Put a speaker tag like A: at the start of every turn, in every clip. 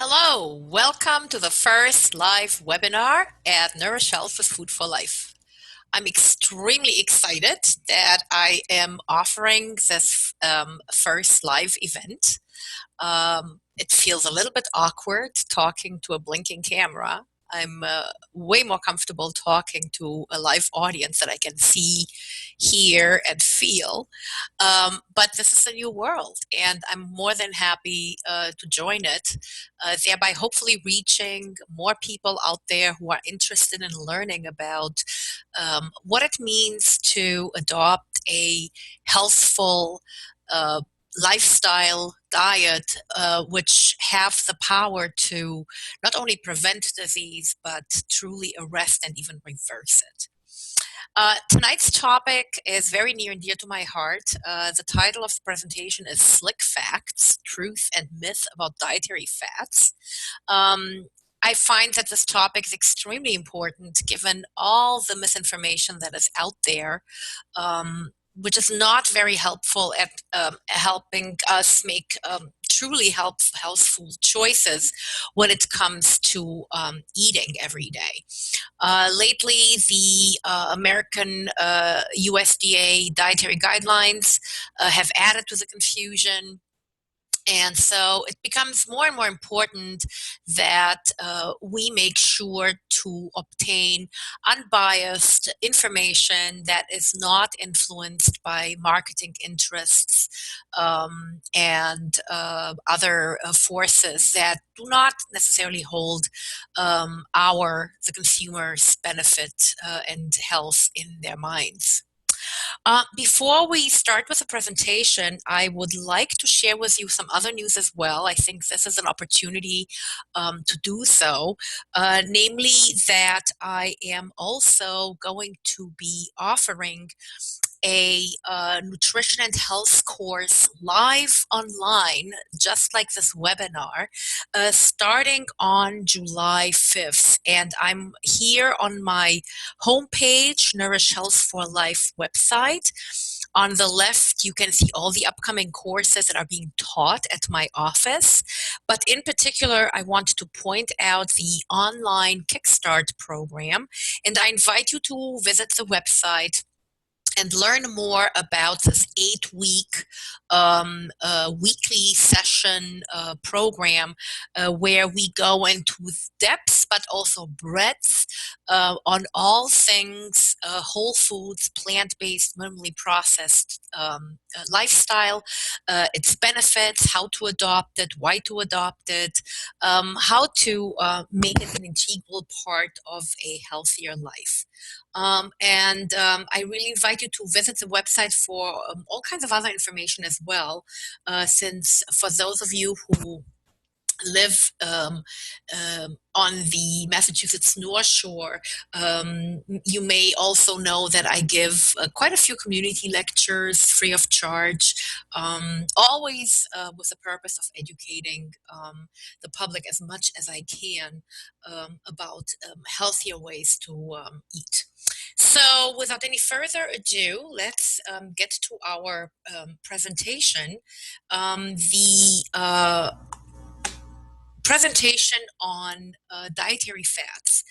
A: Hello, welcome to the first live webinar at Nourish Health with Food for Life. I'm extremely excited that I am offering this first live event. It feels a little bit awkward talking to a blinking camera. I'm way more comfortable talking to a live audience that I can see, hear, and feel. But this is a new world, and I'm more than happy to join it, thereby hopefully reaching more people out there who are interested in learning about what it means to adopt a healthful uh, lifestyle diet, which have the power to not only prevent disease, but truly arrest and even reverse it. Tonight's topic is very near and dear to my heart. The title of the presentation is Slick Facts, Truth and Myth About Dietary Fats. Um, I find that this topic is extremely important given all the misinformation that is out there, which is not very helpful at helping us make truly healthful choices when it comes to eating every day. Lately, the American USDA dietary guidelines have added to the confusion. And so it becomes more and more important that we make sure to obtain unbiased information that is not influenced by marketing interests and other forces that do not necessarily hold the consumer's benefit and health in their minds. Before we start with the presentation, I would like to share with you some other news as well. I think this is an opportunity to do so, namely that I am also going to be offering a nutrition and health course live online, just like this webinar, starting on July 5th. And I'm here on my homepage, Nourish Health for Life website. On the left, you can see all the upcoming courses that are being taught at my office. But in particular, I want to point out the online Kickstart program. And I invite you to visit the website and learn more about this 8-week weekly session program where we go into depth but also breadth on all things whole foods, plant-based, minimally processed lifestyle, its benefits, how to adopt it, why to adopt it, how to make it an integral part of a healthier life. I really invite you to visit the website for all kinds of other information as well, since for those of you who live on the Massachusetts North Shore, you may also know that I give quite a few community lectures free of charge, always with the purpose of educating the public as much as I can about healthier ways to eat. So without any further ado, let's get to our presentation. The presentation on dietary fats.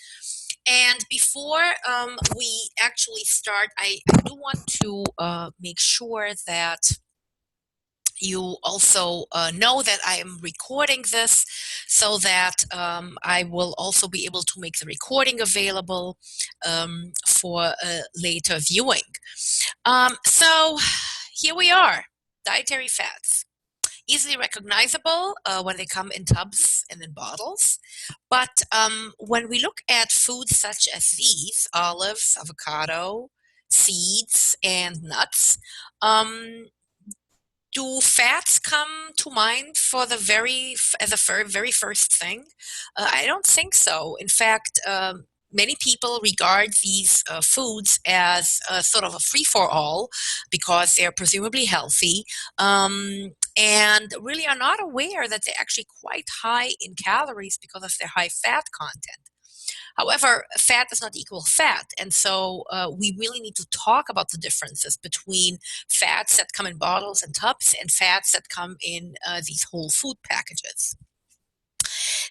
A: And before we actually start, I do want to make sure that you also know that I am recording this so that I will also be able to make the recording available for later viewing. So here we are, dietary fats. Easily recognizable when they come in tubs and in bottles. But when we look at foods such as these, olives, avocado, seeds, and nuts, do fats come to mind for the very first thing? I don't think so. In fact, many people regard these foods as sort of a free-for-all because they're presumably healthy, and really are not aware that they're actually quite high in calories because of their high fat content. However, fat does not equal fat, and so we really need to talk about the differences between fats that come in bottles and tubs and fats that come in these whole food packages.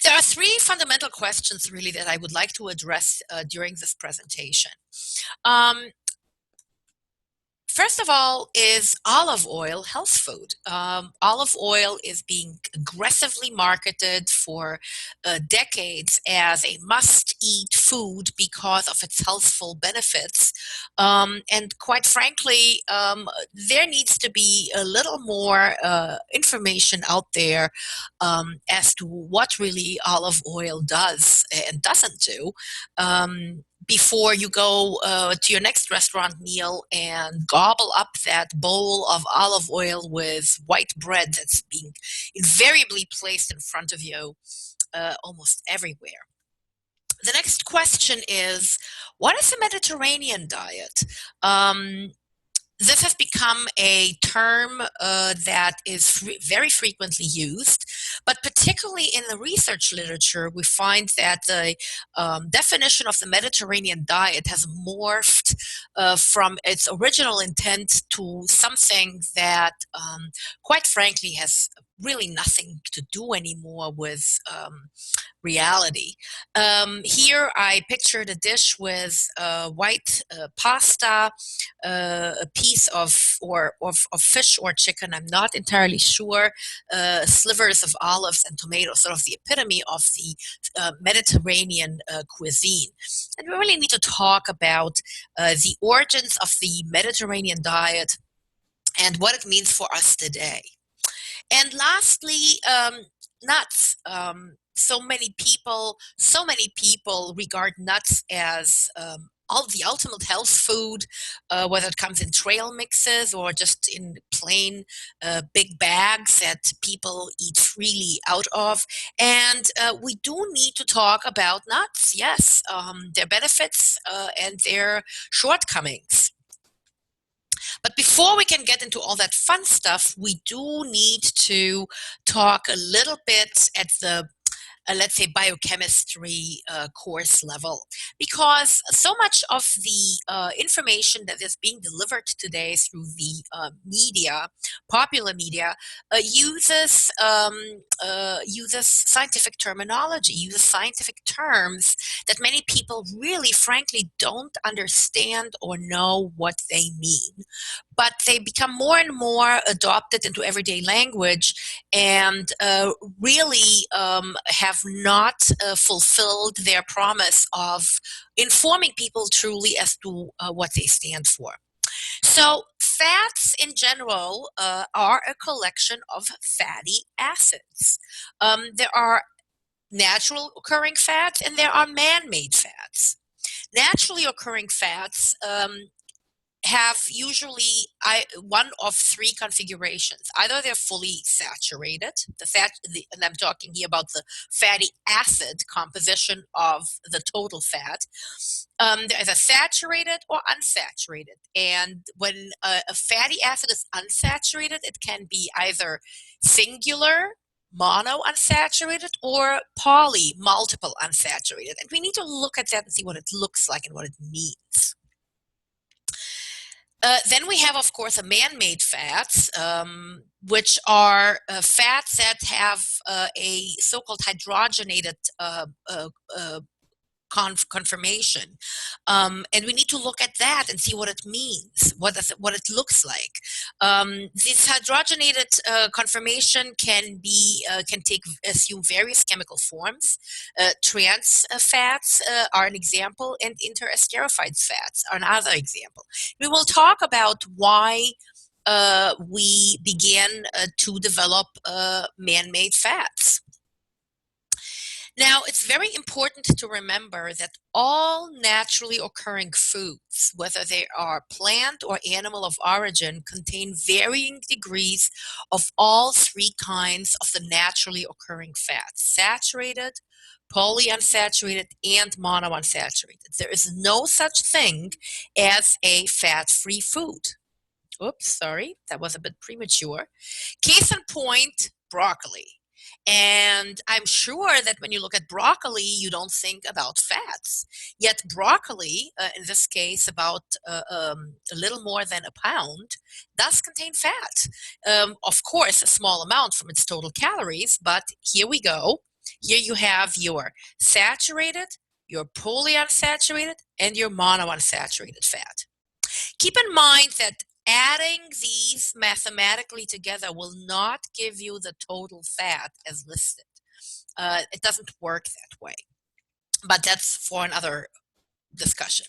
A: There are three fundamental questions really that I would like to address during this presentation. Um, First of all, is olive oil health food? Olive oil is being aggressively marketed for decades as a must-eat food because of its healthful benefits. And quite frankly, there needs to be a little more information out there as to what really olive oil does and doesn't do. Before you go to your next restaurant meal and gobble up that bowl of olive oil with white bread that's being invariably placed in front of you almost everywhere. The next question is, what is a Mediterranean diet? This has become a term that is very frequently used, but particularly in the research literature, we find that the definition of the Mediterranean diet has morphed from its original intent to something that, quite frankly, has really nothing to do anymore with reality. Here I pictured a dish with white pasta, a piece of fish or chicken, I'm not entirely sure, slivers of olives and tomatoes, sort of the epitome of the Mediterranean cuisine. And we really need to talk about the origins of the Mediterranean diet and what it means for us today. And lastly, nuts. So many people regard nuts as all the ultimate health food, whether it comes in trail mixes or just in plain big bags that people eat freely out of. And we do need to talk about nuts, yes, their benefits and their shortcomings. But before we can get into all that fun stuff, we do need to talk a little bit at the let's say biochemistry course level, because so much of the information that is being delivered today through the media, popular media, uses scientific terminology, uses scientific terms that many people really frankly don't understand or know what they mean, but they become more and more adopted into everyday language and really have not fulfilled their promise of informing people truly as to what they stand for. So, fats in general are a collection of fatty acids. There are natural occurring fats and there are man made fats. Naturally occurring fats have usually one of three configurations. Either they're fully saturated, and I'm talking here about the fatty acid composition of the total fat. They're either saturated or unsaturated. And when a fatty acid is unsaturated, it can be either singular, mono unsaturated, or poly, multiple unsaturated. And we need to look at that and see what it looks like and what it means. Then we have, of course, man-made fats, which are fats that have a so-called hydrogenated conformation, and we need to look at that and see what it means, what it looks like. This hydrogenated conformation can assume various chemical forms. Trans fats are an example, and interesterified fats are another example. We will talk about why we began to develop man-made fats. Now, it's very important to remember that all naturally occurring foods, whether they are plant or animal of origin, contain varying degrees of all three kinds of the naturally occurring fats: saturated, polyunsaturated, and monounsaturated. There is no such thing as a fat-free food. Oops, sorry, that was a bit premature. Case in point, broccoli. And I'm sure that when you look at broccoli, you don't think about fats. Yet broccoli, in this case, about a little more than a pound, does contain fat. Of course, a small amount from its total calories, but here we go. Here you have your saturated, your polyunsaturated, and your monounsaturated fat. Keep in mind that adding these mathematically together will not give you the total fat as listed. It doesn't work that way, but that's for another discussion.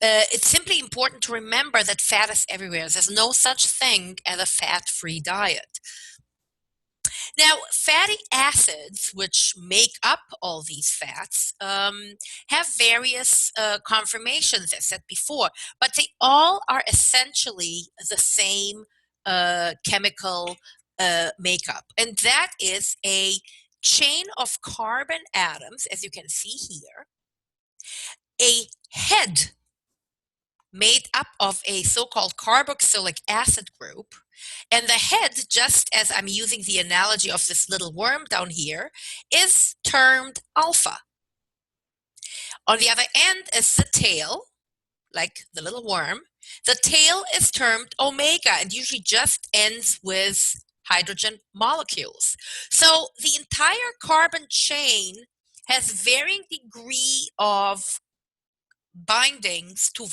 A: It's simply important to remember that fat is everywhere. There's no such thing as a fat-free diet. Now, fatty acids, which make up all these fats, have various conformations, as I said before, but they all are essentially the same chemical makeup, and that is a chain of carbon atoms, as you can see here, a head made up of a so-called carboxylic acid group. And the head, just as I'm using the analogy of this little worm down here, is termed alpha. On the other end is the tail, like the little worm. The tail is termed omega and usually just ends with hydrogen molecules. So the entire carbon chain has varying degree of bindings to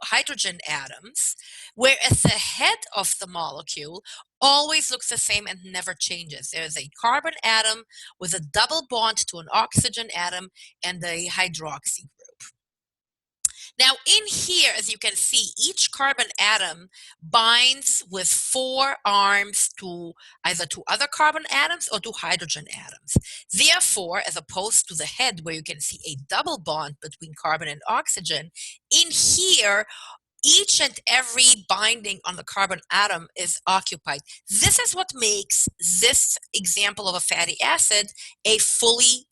A: hydrogen atoms, whereas the head of the molecule always looks the same and never changes. There's a carbon atom with a double bond to an oxygen atom and a hydroxy group. Now in here, as you can see, each carbon atom binds with 4 arms to either to other carbon atoms or to hydrogen atoms. Therefore, as opposed to the head where you can see a double bond between carbon and oxygen, in here, each and every binding on the carbon atom is occupied. This is what makes this example of a fatty acid a fully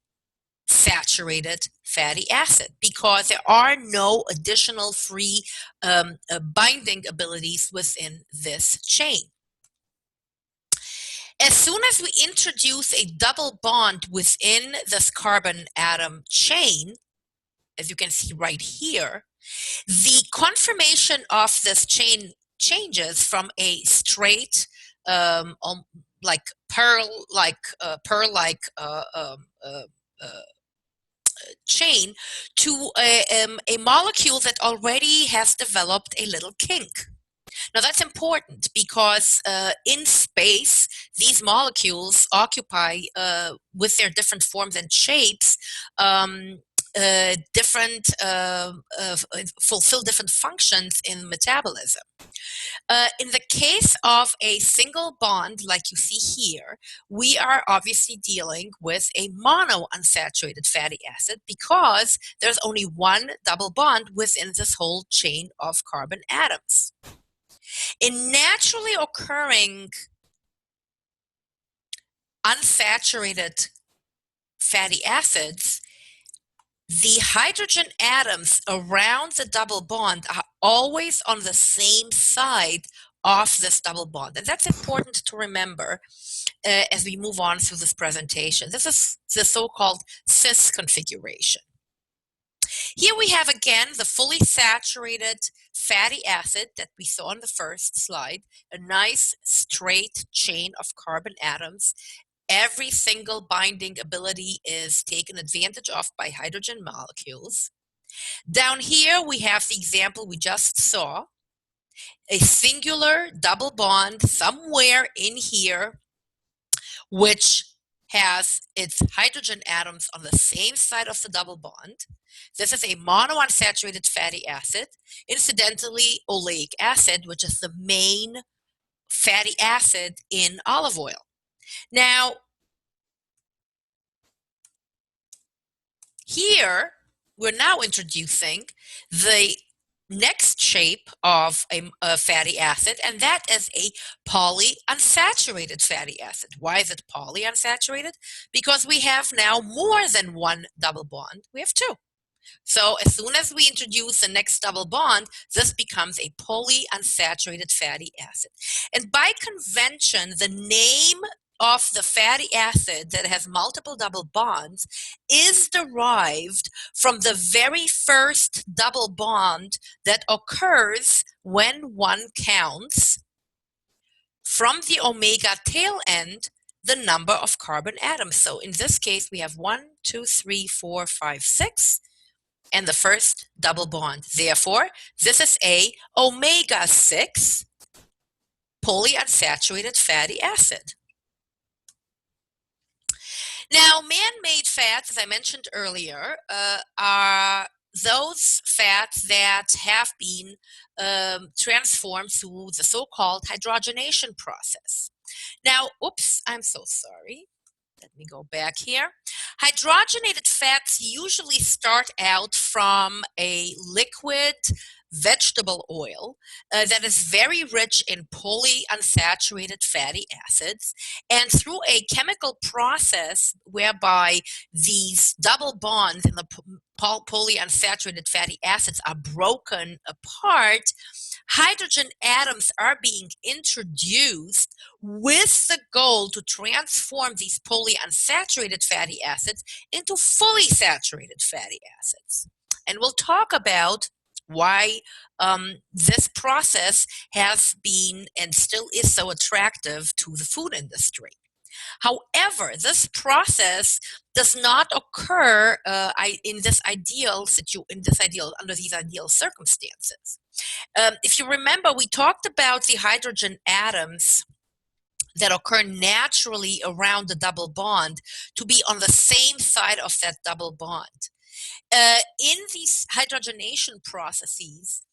A: saturated fatty acid, because there are no additional free binding abilities within this chain. As soon as we introduce a double bond within this carbon atom chain, as you can see right here, the conformation of this chain changes from a straight, like pearl-like chain to a molecule that already has developed a little kink. Now that's important because in space, these molecules occupy, with their different forms and shapes, fulfill different functions in metabolism. In the case of a single bond, like you see here, we are obviously dealing with a monounsaturated fatty acid because there's only one double bond within this whole chain of carbon atoms. In naturally occurring unsaturated fatty acids, the hydrogen atoms around the double bond are always on the same side of this double bond. And that's important to remember as we move on through this presentation. This is the so-called cis configuration. Here we have again the fully saturated fatty acid that we saw on the first slide, a nice straight chain of carbon atoms. Every single binding ability is taken advantage of by hydrogen molecules. Down here we have the example we just saw, a singular double bond somewhere in here which has its hydrogen atoms on the same side of the double bond. This is a monounsaturated fatty acid, incidentally oleic acid, which is the main fatty acid in olive oil. Now, here we're now introducing the next shape of a fatty acid, and that is a polyunsaturated fatty acid. Why is it polyunsaturated? Because we have now more than one double bond. We have 2. So as soon as we introduce the next double bond, this becomes a polyunsaturated fatty acid. And by convention, the name of the fatty acid that has multiple double bonds is derived from the very first double bond that occurs when one counts from the omega tail end the number of carbon atoms. So in this case, we have 1, 2, 3, 4, 5, 6, and the first double bond. Therefore, this is a omega-6 polyunsaturated fatty acid. Now, man-made fats, as I mentioned earlier, are those fats that have been transformed through the so-called hydrogenation process. Now, oops, I'm so sorry. Let me go back here. Hydrogenated fats usually start out from a liquid vegetable oil that is very rich in polyunsaturated fatty acids. And through a chemical process whereby these double bonds in the polyunsaturated fatty acids are broken apart, hydrogen atoms are being introduced with the goal to transform these polyunsaturated fatty acids into fully saturated fatty acids. And we'll talk about why this process has been and still is so attractive to the food industry. However, this process does not occur under these ideal circumstances. If you remember, we talked about the hydrogen atoms that occur naturally around the double bond to be on the same side of that double bond. In these hydrogenation processes,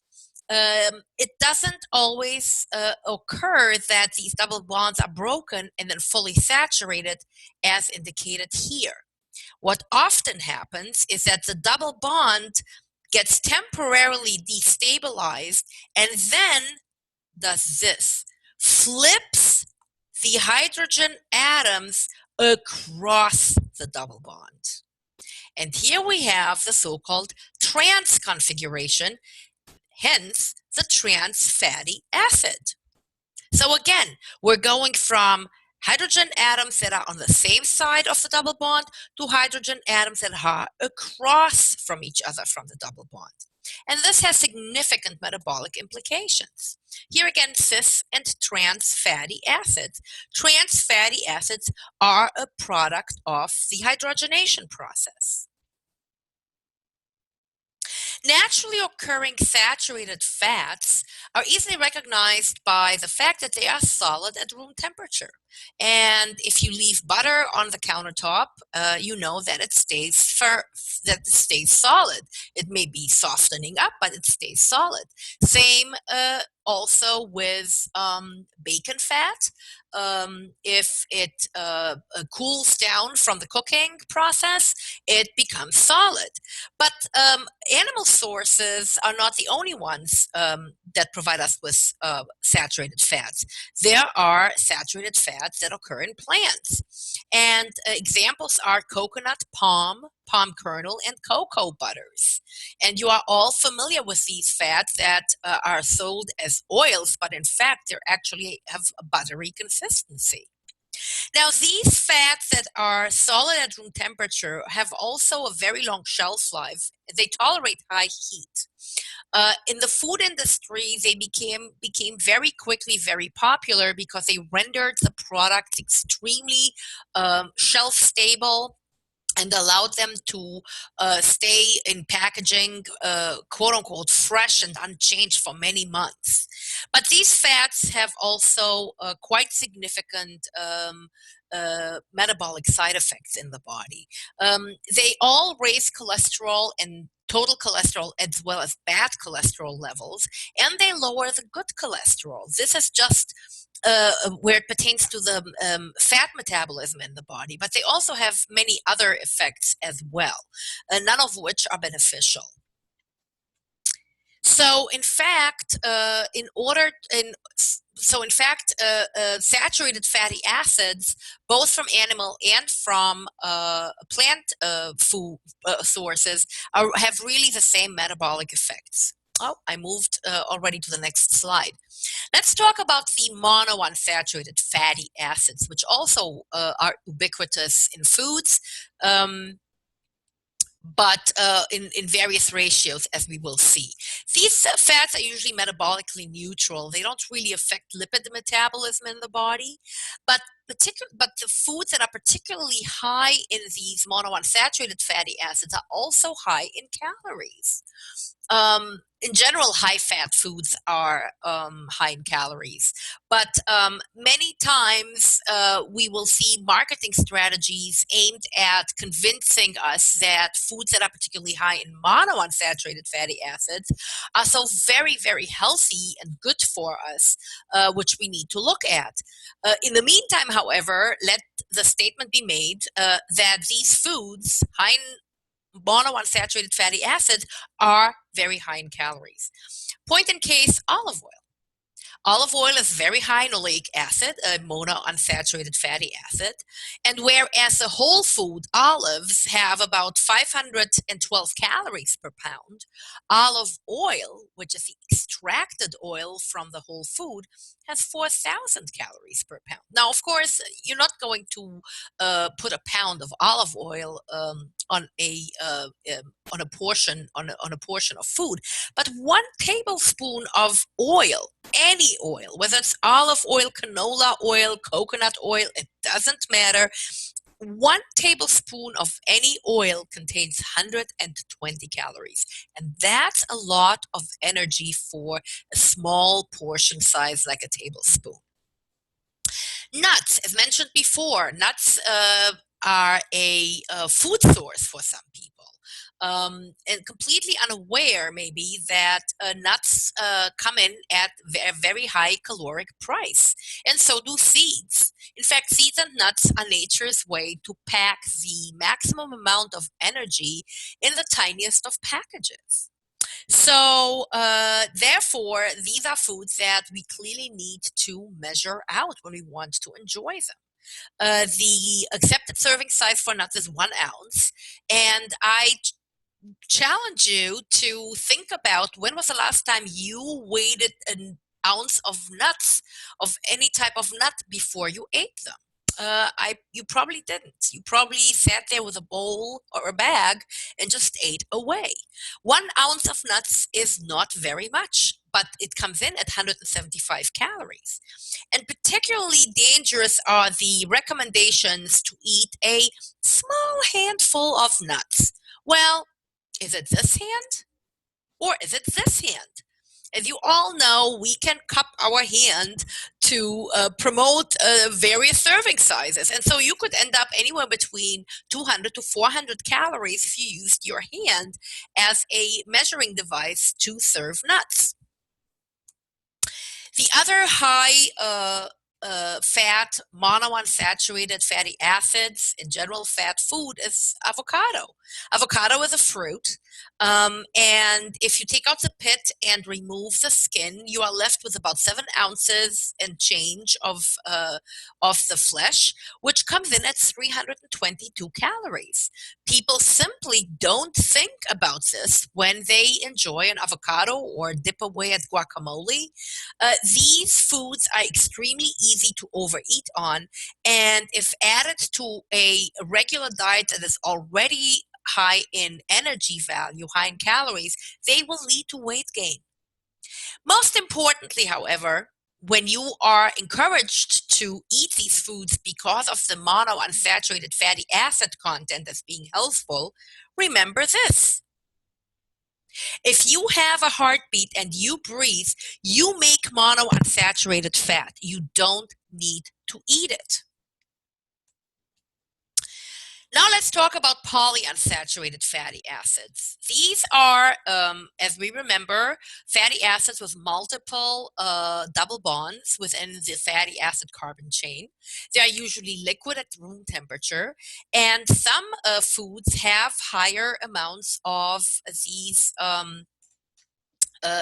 A: it doesn't always occur that these double bonds are broken and then fully saturated as indicated here. What often happens is that the double bond gets temporarily destabilized and then does this, flips the hydrogen atoms across the double bond. And here we have the so-called trans configuration, hence the trans fatty acid. So again, we're going from hydrogen atoms that are on the same side of the double bond to hydrogen atoms that are across from each other from the double bond. And this has significant metabolic implications. Here again, cis and trans fatty acids. Trans fatty acids are a product of the hydrogenation process. Naturally occurring saturated fats are easily recognized by the fact that they are solid at room temperature. And if you leave butter on the countertop, you know that it stays solid. It may be softening up, but it stays solid. Same also with bacon fat. If it cools down from the cooking process, it becomes solid. But animal sources are not the only ones that provide us with saturated fats. There are saturated fats that occur in plants. And examples are coconut, palm kernel, and cocoa butters. And you are all familiar with these fats that are sold as oils, but in fact, they actually have a buttery consistency. Now, these fats that are solid at room temperature have also a very long shelf life. They tolerate high heat. In the food industry, they became very quickly very popular because they rendered the products extremely shelf stable and allowed them to stay in packaging, quote unquote, fresh and unchanged for many months. But these fats have also quite significant metabolic side effects in the body. They all raise cholesterol and total cholesterol as well as bad cholesterol levels, and they lower the good cholesterol. This is just where it pertains to the fat metabolism in the body, but they also have many other effects as well, none of which are beneficial. So, in fact, saturated fatty acids, both from animal and from plant food sources, have really the same metabolic effects. Oh, I moved already to the next slide. Let's talk about the monounsaturated fatty acids, which also are ubiquitous in foods. but in various ratios, as we will see. These fats are usually metabolically neutral. They don't really affect lipid metabolism in the body, but the foods that are particularly high in these monounsaturated fatty acids are also high in calories. In general, high fat foods are high in calories, but many times we will see marketing strategies aimed at convincing us that foods that are particularly high in monounsaturated fatty acids are so very, very healthy and good for us, which we need to look at. In the meantime, however, let the statement be made that these foods, high in monounsaturated fatty acids, are very high in calories. Point in case, olive oil. Olive oil is very high in oleic acid, a monounsaturated fatty acid, and whereas the whole food olives have about 512 calories per pound, olive oil, which is the extracted oil from the whole food, has 4,000 calories per pound. Now, of course, you're not going to put a pound of olive oil on a portion of food, but 1 tablespoon of oil, any oil, whether it's olive oil, canola oil, coconut oil, it doesn't matter. 1 tablespoon of any oil contains 120 calories, and that's a lot of energy for a small portion size like a tablespoon. Nuts, as mentioned before, nuts are a food source for some people. And completely unaware, maybe, that nuts come in at a very high caloric price, and so do seeds. In fact, seeds and nuts are nature's way to pack the maximum amount of energy in the tiniest of packages. So, therefore, these are foods that we clearly need to measure out when we want to enjoy them. The accepted serving size for nuts is 1 ounce, and I challenge you to think about when was the last time you weighed an ounce of nuts, of any type of nut, before you ate them. You probably didn't. You probably sat there with a bowl or a bag and just ate away. 1 ounce of nuts is not very much, but it comes in at 175 calories. And particularly dangerous are the recommendations to eat a small handful of nuts. Well, is it this hand or is it this hand? As you all know, we can cup our hand to promote various serving sizes. And so you could end up anywhere between 200 to 400 calories if you used your hand as a measuring device to serve nuts. The other high fat, monounsaturated fatty acids, in general fat food, is avocado. Avocado is a fruit, and if you take out the pit and remove the skin, you are left with about 7 ounces and change of the flesh, which comes in at 322 calories. People simply don't think about this when they enjoy an avocado or dip away at guacamole. These foods are extremely easy to overeat on, and if added to a regular diet that is already high in energy value, high in calories, they will lead to weight gain. Most importantly, however, when you are encouraged to eat these foods because of the monounsaturated fatty acid content as being healthful, remember this. If you have a heartbeat and you breathe, you make monounsaturated fat. You don't need to eat it. Now let's talk about polyunsaturated fatty acids. These are, as we remember, fatty acids with multiple double bonds within the fatty acid carbon chain. They are usually liquid at room temperature, and some foods have higher amounts of these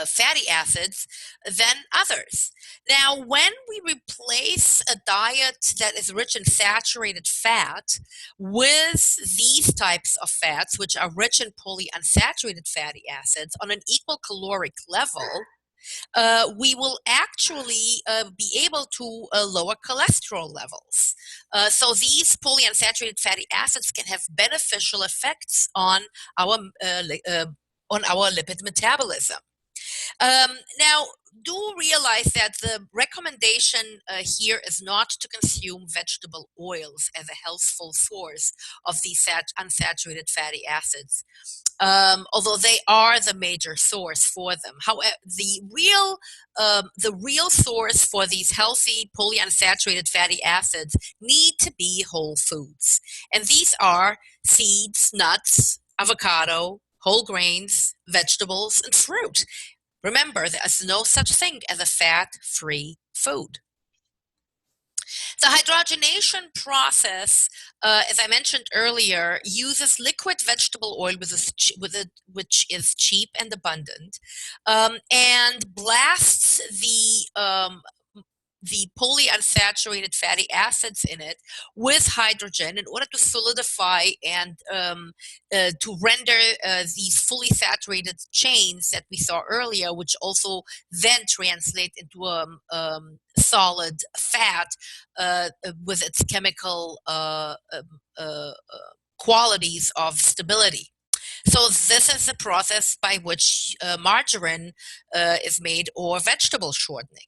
A: fatty acids than others. Now, when we replace a diet that is rich in saturated fat with these types of fats, which are rich in polyunsaturated fatty acids on an equal caloric level, we will actually be able to lower cholesterol levels. So these polyunsaturated fatty acids can have beneficial effects our on our lipid metabolism. Now, do realize that the recommendation here is not to consume vegetable oils as a healthful source of these unsaturated fatty acids, although they are the major source for them. However, the real source for these healthy polyunsaturated fatty acids need to be whole foods, and these are seeds, nuts, avocado, whole grains, vegetables, and fruit. Remember, there's no such thing as a fat-free food. The hydrogenation process, as I mentioned earlier, uses liquid vegetable oil which is cheap and abundant, and blasts the polyunsaturated fatty acids in it with hydrogen in order to solidify and to render these fully saturated chains that we saw earlier, which also then translate into a solid fat with its chemical qualities of stability. So this is the process by which margarine is made, or vegetable shortening.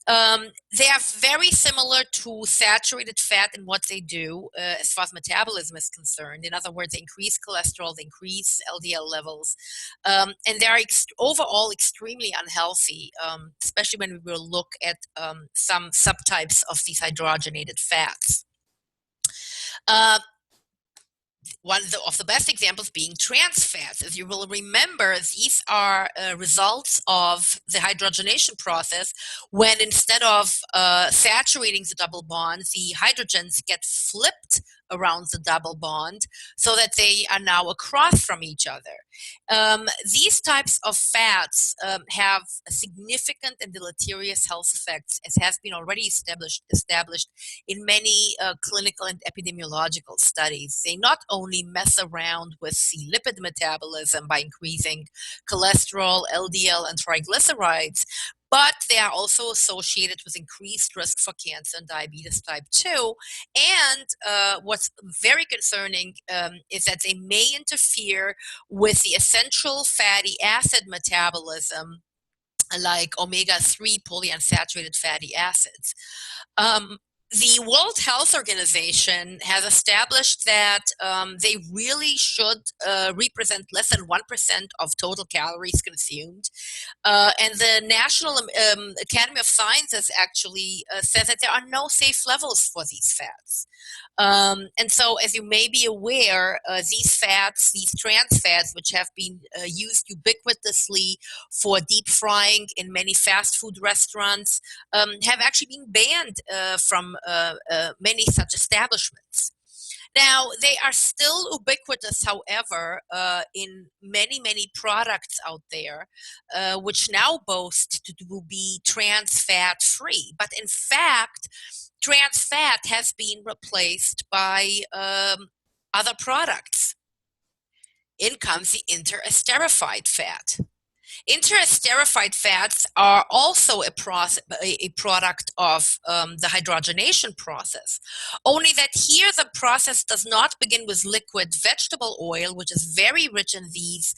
A: They are very similar to saturated fat in what they do as far as metabolism is concerned. In other words, they increase cholesterol, they increase LDL levels, and they are overall extremely unhealthy, especially when we will look at some subtypes of these hydrogenated fats. One of the best examples being trans fats. As you will remember, these are results of the hydrogenation process, when instead of saturating the double bond, the hydrogens get flipped around the double bond so that they are now across from each other. These types of fats have significant and deleterious health effects, as has been already established in many clinical and epidemiological studies. They not only mess around with the lipid metabolism by increasing cholesterol, LDL, and triglycerides, but they are also associated with increased risk for cancer and diabetes type 2. And what's very concerning is that they may interfere with the essential fatty acid metabolism, like omega-3 polyunsaturated fatty acids. The World Health Organization has established that they really should represent less than 1% of total calories consumed. And the National Academy of Sciences actually says that there are no safe levels for these fats. And so, as you may be aware, these fats, these trans fats, which have been used ubiquitously for deep frying in many fast food restaurants, have actually been banned from many such establishments. Now, they are still ubiquitous, however, in many, many products out there, which now boast to be trans fat free. But in fact, trans fat has been replaced by other products. In comes the interesterified fat. Interesterified fats are also a product of the hydrogenation process, only that here the process does not begin with liquid vegetable oil, which is very rich in these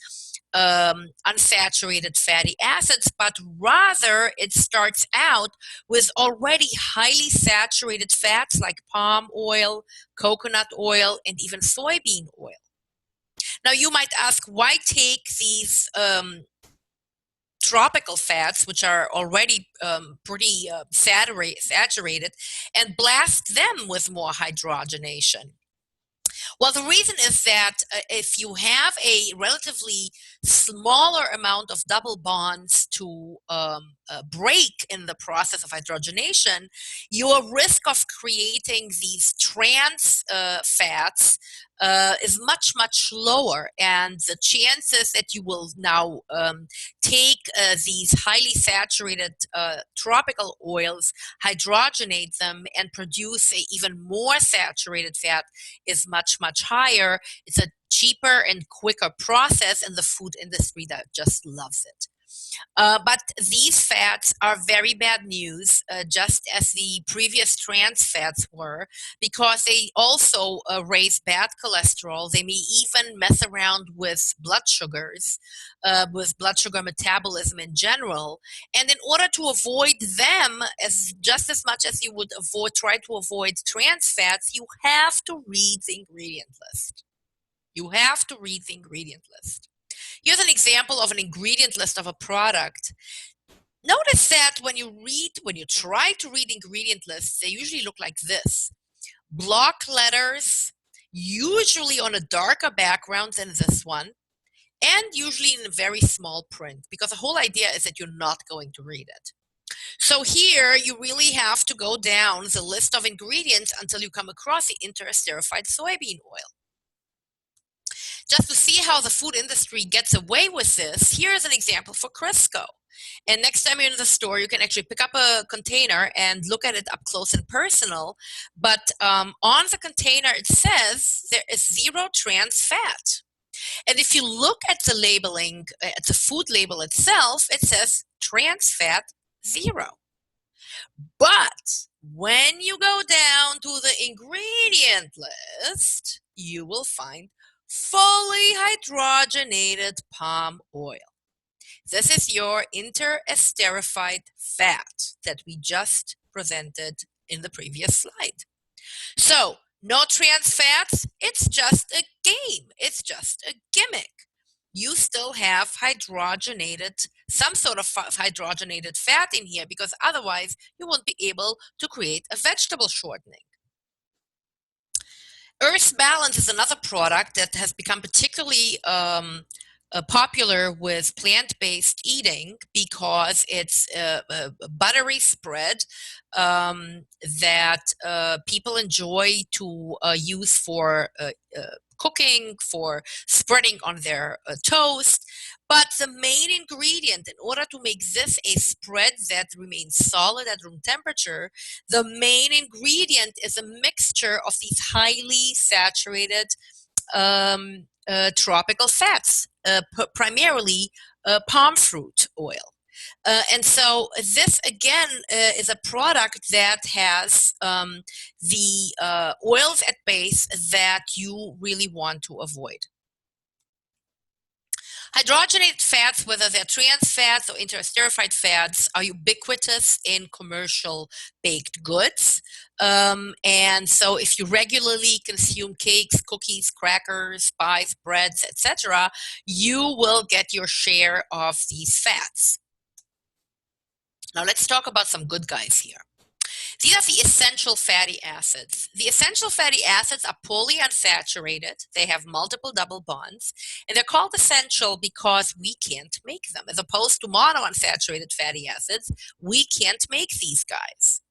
A: unsaturated fatty acids, but rather it starts out with already highly saturated fats like palm oil, coconut oil, and even soybean oil. Now you might ask, why take these tropical fats, which are already pretty saturated, and blast them with more hydrogenation? Well, the reason is that if you have a relatively smaller amount of double bonds to break in the process of hydrogenation, your risk of creating these trans fats is much, much lower. And the chances that you will now take these highly saturated tropical oils, hydrogenate them, and produce a even more saturated fat is much, much higher. It's a cheaper and quicker process, and the food industry that just loves it. But these fats are very bad news, just as the previous trans fats were, because they also raise bad cholesterol. They may even mess around with blood sugar metabolism in general. And in order to avoid them, as just as much as you would try to avoid trans fats, you have to read the ingredient list. You have to read the ingredient list. Here's an example of an ingredient list of a product. Notice that when you try to read ingredient lists, they usually look like this. Block letters, usually on a darker background than this one, and usually in a very small print, because the whole idea is that you're not going to read it. So here, you really have to go down the list of ingredients until you come across the interesterified soybean oil. Just to see how the food industry gets away with this, here's an example for Crisco. And next time you're in the store, you can actually pick up a container and look at it up close and personal. But on the container, it says there is 0 trans fat. And if you look at the labeling, at the food label itself, it says trans fat 0. But when you go down to the ingredient list, you will find fully hydrogenated palm oil. This is your interesterified fat that we just presented in the previous slide. So, no trans fats, it's just a game. It's just a gimmick. You still have some sort of hydrogenated fat in here, because otherwise you won't be able to create a vegetable shortening. Earth Balance is another product that has become particularly popular with plant-based eating, because it's a buttery spread that people enjoy to use for cooking, for spreading on their toast. But the main ingredient, in order to make this a spread that remains solid at room temperature, the main ingredient is a mixture of these highly saturated tropical fats, primarily palm fruit oil. And so this, again, is a product that has the oils at base that you really want to avoid. Hydrogenated fats, whether they're trans fats or interesterified fats, are ubiquitous in commercial baked goods. And so if you regularly consume cakes, cookies, crackers, pies, breads, etc., you will get your share of these fats. Now let's talk about some good guys here. These are the essential fatty acids. The essential fatty acids are polyunsaturated. They have multiple double bonds, and they're called essential because we can't make them. As opposed to monounsaturated fatty acids, we can't make these guys.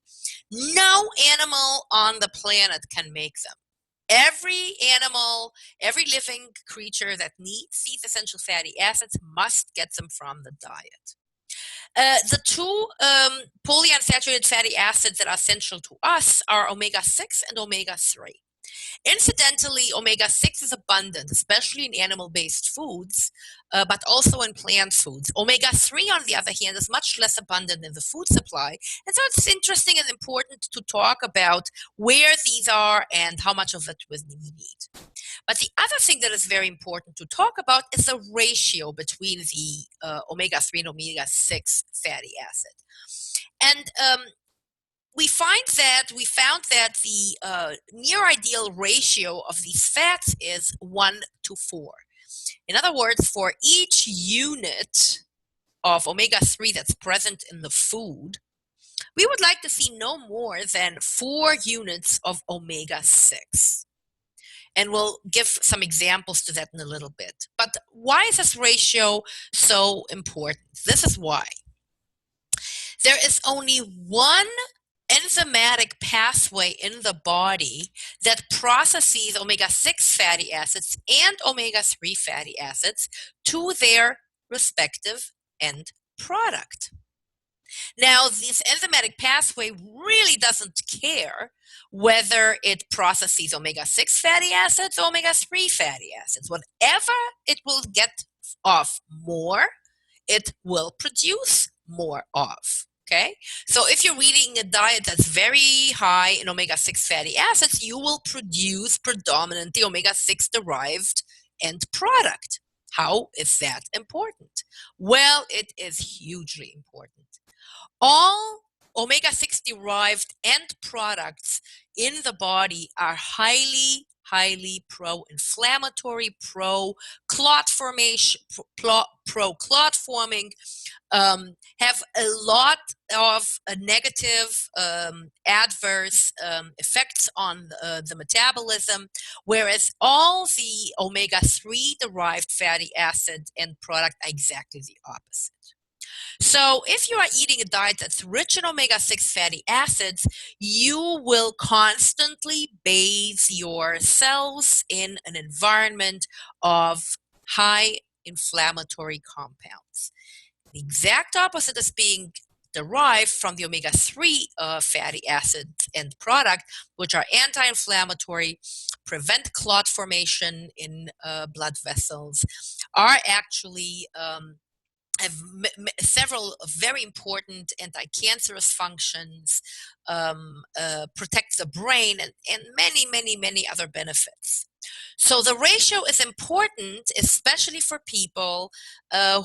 A: No animal on the planet can make them. Every animal, every living creature that needs these essential fatty acids must get them from the diet. The two polyunsaturated fatty acids that are essential to us are omega-6 and omega-3. Incidentally, omega-6 is abundant, especially in animal-based foods, but also in plant foods. Omega-3, on the other hand, is much less abundant in the food supply. And so it's interesting and important to talk about where these are and how much of it we need. But the other thing that is very important to talk about is the ratio between the omega-3 and omega-6 fatty acid. And we found that the near ideal ratio of these fats is 1:4. In other words, for each unit of omega-3 that's present in the food, we would like to see no more than 4 units of omega-6. And we'll give some examples to that in a little bit. But why is this ratio so important? This is why. There is only one enzymatic pathway in the body that processes omega-6 fatty acids and omega-3 fatty acids to their respective end product. Now, this enzymatic pathway really doesn't care whether it processes omega-6 fatty acids or omega-3 fatty acids. Whatever it will get off more, it will produce more of. Okay, so if you're eating a diet that's very high in omega-6 fatty acids, you will produce predominantly omega-6 derived end product. How is that important? Well, it is hugely important. All omega-6 derived end products in the body are highly pro-inflammatory, pro-clot formation, pro-clot forming, have a lot of negative adverse effects on the metabolism, whereas all the omega-3 derived fatty acids end product are exactly the opposite. So if you are eating a diet that's rich in omega-6 fatty acids, you will constantly bathe your cells in an environment of high inflammatory compounds. The exact opposite is being derived from the omega-3 fatty acids end product, which are anti-inflammatory, prevent clot formation in blood vessels, are actually have several very important anti-cancerous functions, protect the brain, and many other benefits. So the ratio is important, especially for people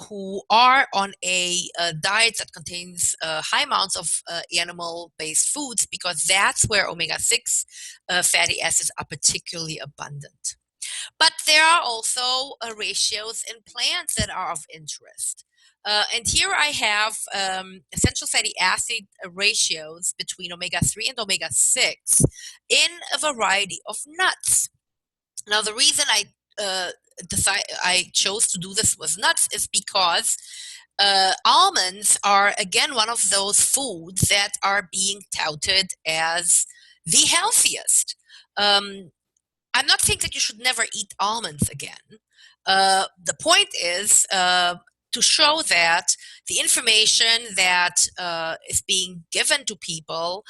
A: who are on a diet that contains high amounts of animal-based foods, because that's where omega-6 fatty acids are particularly abundant. But there are also ratios in plants that are of interest. And here I have essential fatty acid ratios between omega-3 and omega-6 in a variety of nuts. Now, the reason I chose to do this with nuts is because almonds are, again, one of those foods that are being touted as the healthiest. I'm not saying that you should never eat almonds again. The point is to show that the information that is being given to people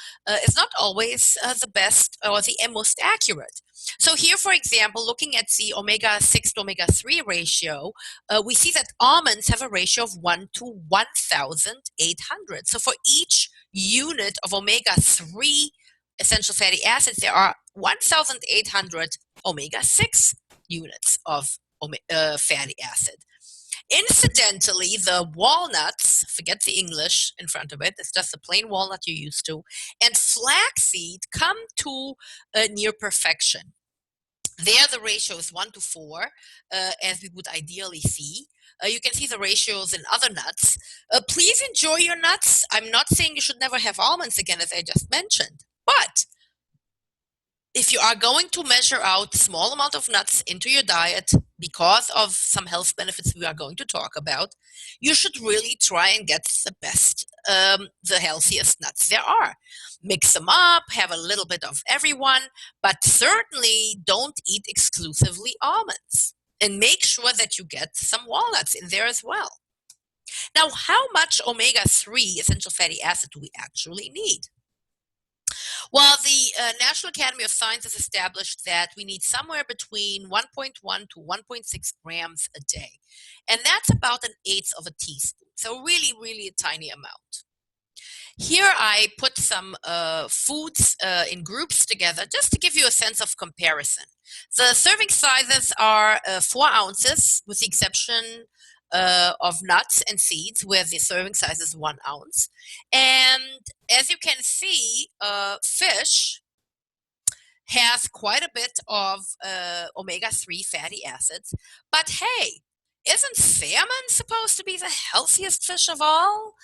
A: is not always the best or the most accurate. So here, for example, looking at the omega-6 to omega-3 ratio, we see that almonds have a ratio of 1 to 1,800. So for each unit of omega-3 essential fatty acids, there are 1,800 omega-6 units of fatty acid. Incidentally, the walnuts, forget the English in front of it, it's just a plain walnut you're used to, and flaxseed come to near perfection. There, the ratio is 1 to 4, as we would ideally see. You can see the ratios in other nuts. Please enjoy your nuts. I'm not saying you should never have almonds again, as I just mentioned. But if you are going to measure out small amount of nuts into your diet because of some health benefits we are going to talk about, you should really try and get the best, the healthiest nuts there are. Mix them up, have a little bit of everyone, but certainly don't eat exclusively almonds. And make sure that you get some walnuts in there as well. Now, how much omega-3 essential fatty acid do we actually need? Well, the National Academy of Sciences established that we need somewhere between 1.1 to 1.6 grams a day. And that's about an eighth of a teaspoon. So really a tiny amount. Here I put some foods in groups together just to give you a sense of comparison. The serving sizes are 4 ounces, with the exception of nuts and seeds, where the serving size is 1 ounce. And as you can see, fish has quite a bit of omega-3 fatty acids. But hey, isn't salmon supposed to be the healthiest fish of all?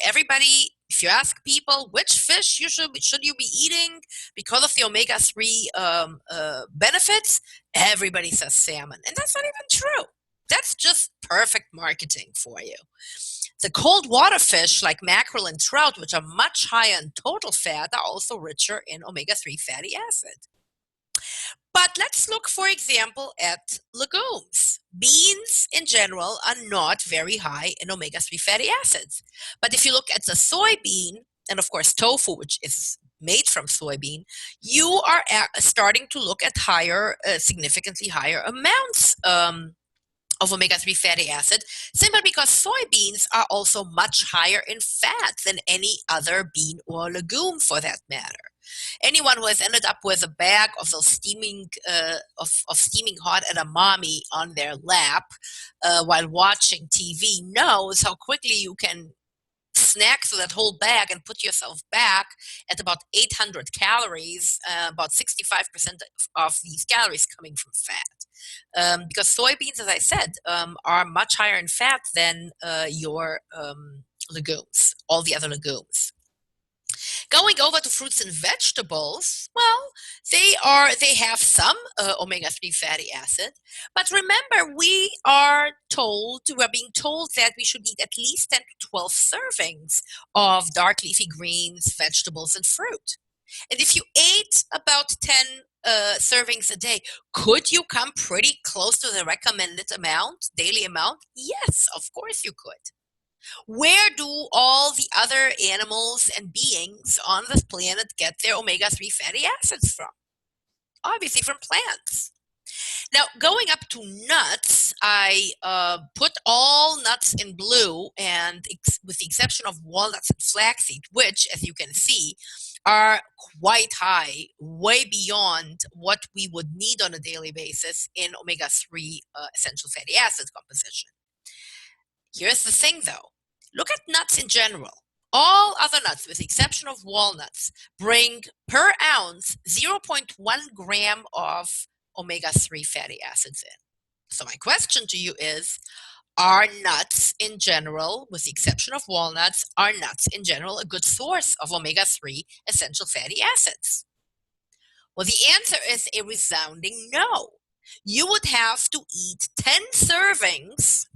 A: Everybody, if you ask people which fish should you be eating because of the omega-3 benefits, everybody says salmon. And that's not even true. That's just perfect marketing for you. The cold water fish like mackerel and trout, which are much higher in total fat, are also richer in omega-3 fatty acid. But let's look, for example, at legumes. Beans in general are not very high in omega-3 fatty acids. But if you look at the soybean, and of course tofu, which is made from soybean, you are starting to look at higher, significantly higher amounts of omega-3 fatty acid, simply because soybeans are also much higher in fat than any other bean or legume for that matter. Anyone who has ended up with a bag of those steaming of steaming hot edamame on their lap while watching TV knows how quickly you can snack through that whole bag and put yourself back at about 800 calories, about 65% of these calories coming from fat. Because soybeans, as I said, are much higher in fat than your legumes, all the other legumes. Going over to fruits and vegetables, well, they have some omega-3 fatty acid, but remember we're being told that we should eat at least 10 to 12 servings of dark leafy greens, vegetables, and fruit. And if you ate about 10 servings a day, could you come pretty close to the recommended daily amount? Yes, of course you could. Where do all the other animals and beings on this planet get their omega-3 fatty acids from? Obviously from plants. Now, going up to nuts, I put all nuts in blue, and with the exception of walnuts and flaxseed, which, as you can see, are quite high, way beyond what we would need on a daily basis in omega-3 essential fatty acids composition. Here's the thing, though. Look at nuts in general. All other nuts, with the exception of walnuts, bring per ounce 0.1 gram of omega-3 fatty acids in. So my question to you is, are nuts in general, with the exception of walnuts, are nuts in general a good source of omega-3 essential fatty acids? Well, the answer is a resounding no. You would have to eat 10 servings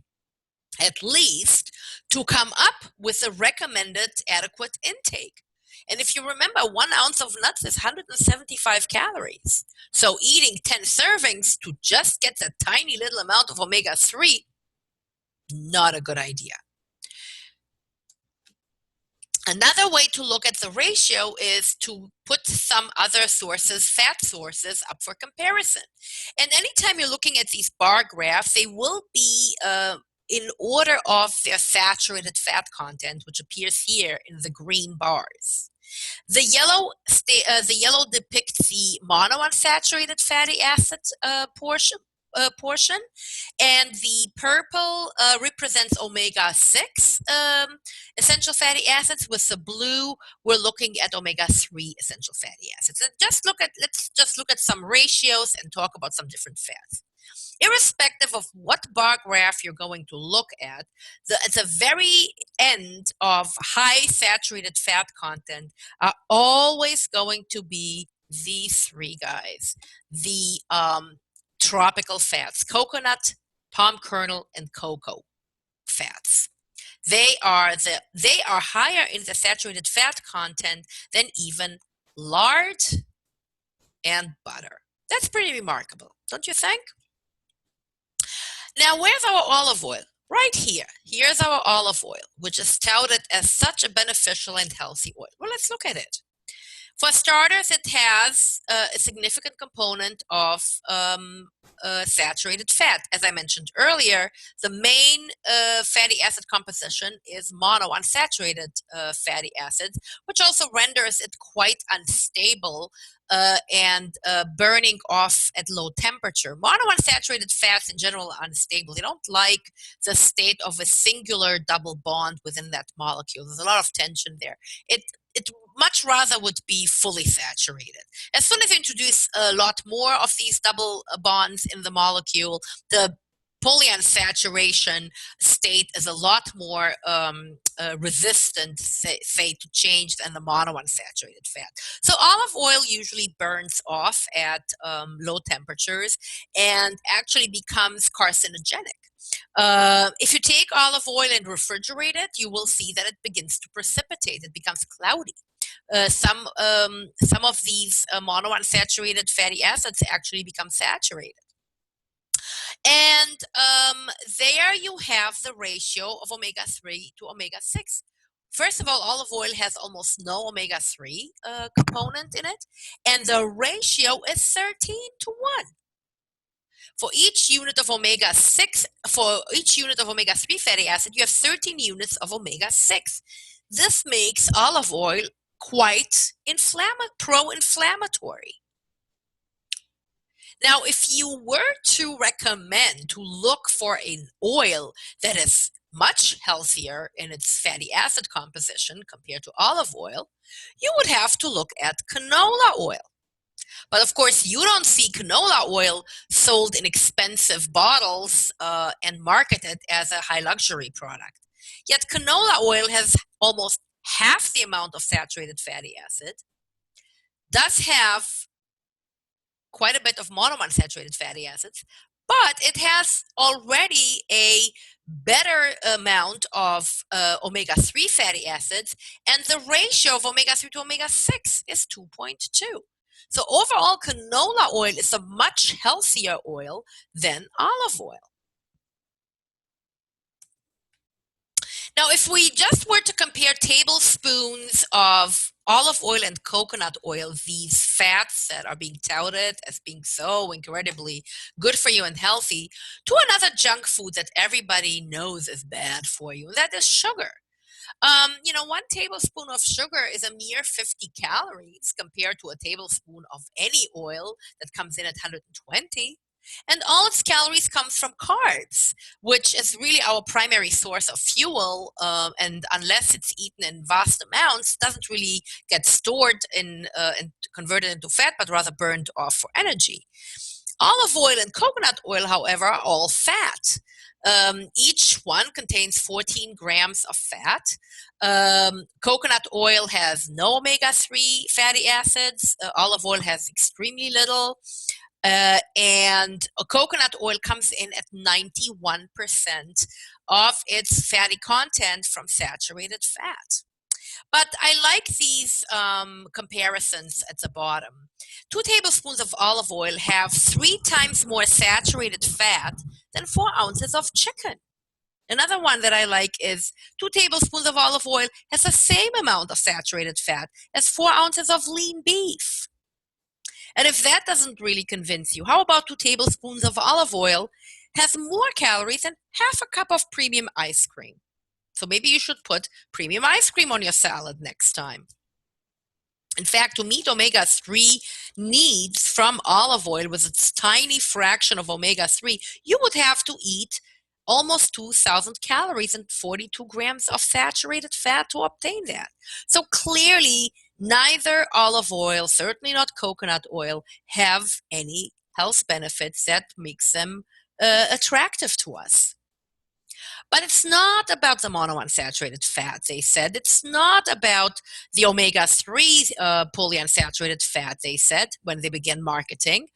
A: at least to come up with a recommended adequate intake. And if you remember, 1 ounce of nuts is 175 calories. So eating 10 servings to just get that tiny little amount of omega-3, not a good idea. Another way to look at the ratio is to put some other sources, fat sources, up for comparison. And anytime you're looking at these bar graphs, they will be in order of their saturated fat content, which appears here in the green bars. The yellow depicts the monounsaturated fatty acids portion, and the purple represents omega-6 essential fatty acids. With the blue, we're looking at omega-3 essential fatty acids. And let's just look at some ratios and talk about some different fats. Irrespective of what bar graph you're going to look at the very end of high saturated fat content are always going to be these three guys. The tropical fats: coconut, palm kernel, and cocoa fats. They are higher in the saturated fat content than even lard and butter. That's pretty remarkable, don't you think? Now, where's our olive oil? Right here. Here's our olive oil, which is touted as such a beneficial and healthy oil. Well, let's look at it. For starters, it has a significant component of saturated fat. As I mentioned earlier, the main fatty acid composition is monounsaturated fatty acids, which also renders it quite unstable and burning off at low temperature. Monounsaturated fats in general are unstable. They don't like the state of a singular double bond within that molecule. There's a lot of tension there. It much rather would be fully saturated. As soon as you introduce a lot more of these double bonds in the molecule, the polyunsaturation state is a lot more resistant, say, to change than the monounsaturated fat. So olive oil usually burns off at low temperatures and actually becomes carcinogenic. If you take olive oil and refrigerate it, you will see that it begins to precipitate. It becomes cloudy. Some of these monounsaturated fatty acids actually become saturated. And there you have the ratio of omega-3 to omega-6. First of all, olive oil has almost no omega-3 component in it, and the ratio is 13 to 1. For each unit of omega-6, for each unit of omega-3 fatty acid, you have 13 units of omega-6. This makes olive oil quite pro-inflammatory. Now, if you were to recommend to look for an oil that is much healthier in its fatty acid composition compared to olive oil, you would have to look at canola oil. But of course, you don't see canola oil sold in expensive bottles and marketed as a high luxury product. Yet canola oil has almost half the amount of saturated fatty acid, does have quite a bit of monounsaturated fatty acids, but it has already a better amount of omega-3 fatty acids, and the ratio of omega-3 to omega-6 is 2.2. So overall, canola oil is a much healthier oil than olive oil. Now, if we just were to compare tablespoons of olive oil and coconut oil, these fats that are being touted as being so incredibly good for you and healthy, to another junk food that everybody knows is bad for you, and that is sugar. 1 tablespoon of sugar is a mere 50 calories compared to a tablespoon of any oil that comes in at 120. And all its calories comes from carbs, which is really our primary source of fuel. And unless it's eaten in vast amounts, doesn't really get stored and converted into fat, but rather burned off for energy. Olive oil and coconut oil, however, are all fat. Each one contains 14 grams of fat. Coconut oil has no omega-3 fatty acids. Olive oil has extremely little. And coconut oil comes in at 91% of its fatty content from saturated fat. But I like these comparisons at the bottom. 2 tablespoons of olive oil have 3 times more saturated fat than 4 ounces of chicken. Another one that I like is 2 tablespoons of olive oil has the same amount of saturated fat as 4 ounces of lean beef. And if that doesn't really convince you, how about 2 tablespoons of olive oil has more calories than half a cup of premium ice cream? So maybe you should put premium ice cream on your salad next time. In fact, to meet omega-3 needs from olive oil with its tiny fraction of omega-3, you would have to eat almost 2,000 calories and 42 grams of saturated fat to obtain that. So clearly, neither olive oil, certainly not coconut oil, have any health benefits that makes them attractive to us. But it's not about the monounsaturated fat, they said. It's not about the omega-3 polyunsaturated fat, they said, when they began marketing.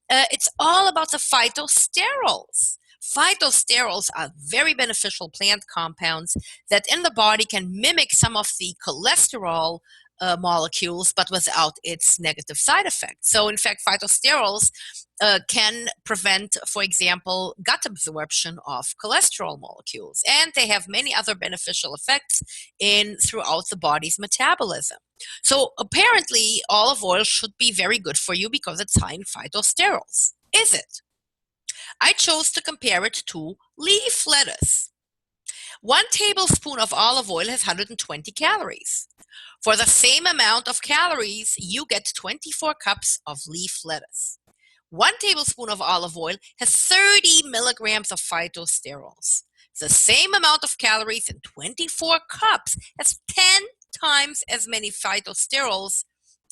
A: It's all about the phytosterols. Phytosterols are very beneficial plant compounds that in the body can mimic some of the cholesterol molecules, but without its negative side effects. So, in fact, phytosterols can prevent, for example, gut absorption of cholesterol molecules, and they have many other beneficial effects throughout the body's metabolism. So, apparently, olive oil should be very good for you because it's high in phytosterols. Is it? I chose to compare it to leaf lettuce. 1 tablespoon of olive oil has 120 calories. For the same amount of calories, you get 24 cups of leaf lettuce. 1 tablespoon of olive oil has 30 milligrams of phytosterols. The same amount of calories and 24 cups has 10 times as many phytosterols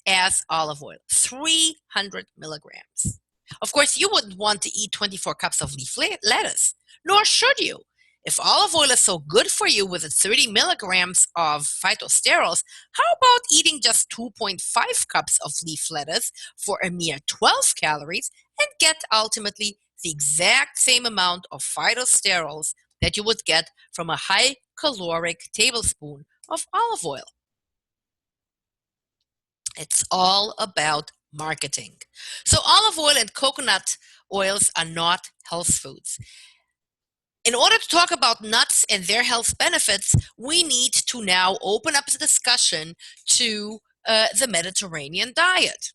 A: as olive oil, 300 milligrams. Of course, you wouldn't want to eat 24 cups of leaf lettuce, nor should you. If olive oil is so good for you with its 30 milligrams of phytosterols, how about eating just 2.5 cups of leaf lettuce for a mere 12 calories and get ultimately the exact same amount of phytosterols that you would get from a high caloric tablespoon of olive oil? It's all about marketing. So olive oil and coconut oils are not health foods. In order to talk about nuts and their health benefits, we need to now open up the discussion to the Mediterranean diet.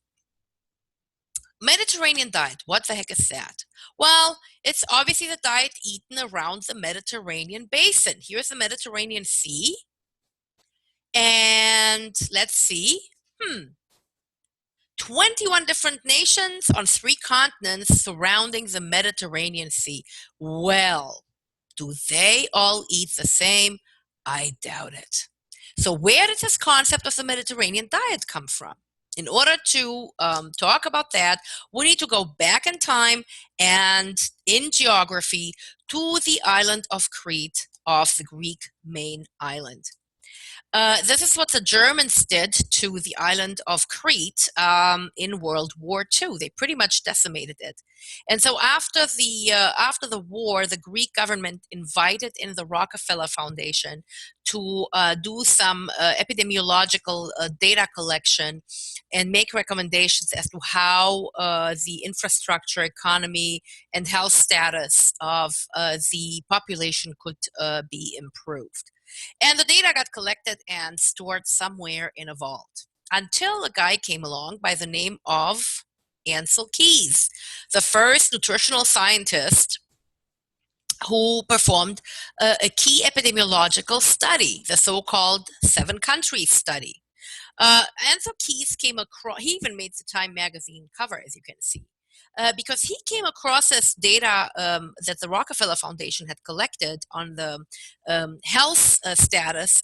A: Mediterranean diet, what the heck is that? Well, it's obviously the diet eaten around the Mediterranean basin. Here's the Mediterranean Sea, and let's see. 21 different nations on 3 continents surrounding the Mediterranean Sea. Well, do they all eat the same? I doubt it. So, where did this concept of the Mediterranean diet come from? In order to talk about that, we need to go back in time and in geography to the island of Crete, of the Greek main island. This is what the Germans did to the island of Crete in World War II. They pretty much decimated it. And so after the war, the Greek government invited in the Rockefeller Foundation to do some epidemiological data collection and make recommendations as to how the infrastructure, economy, and health status of the population could be improved. And the data got collected and stored somewhere in a vault until a guy came along by the name of Ansel Keys, the first nutritional scientist who performed a key epidemiological study, the so-called 7 country study. Ansel Keys came across, he even made the Time magazine cover, as you can see, because he came across this data that the Rockefeller Foundation had collected on the health status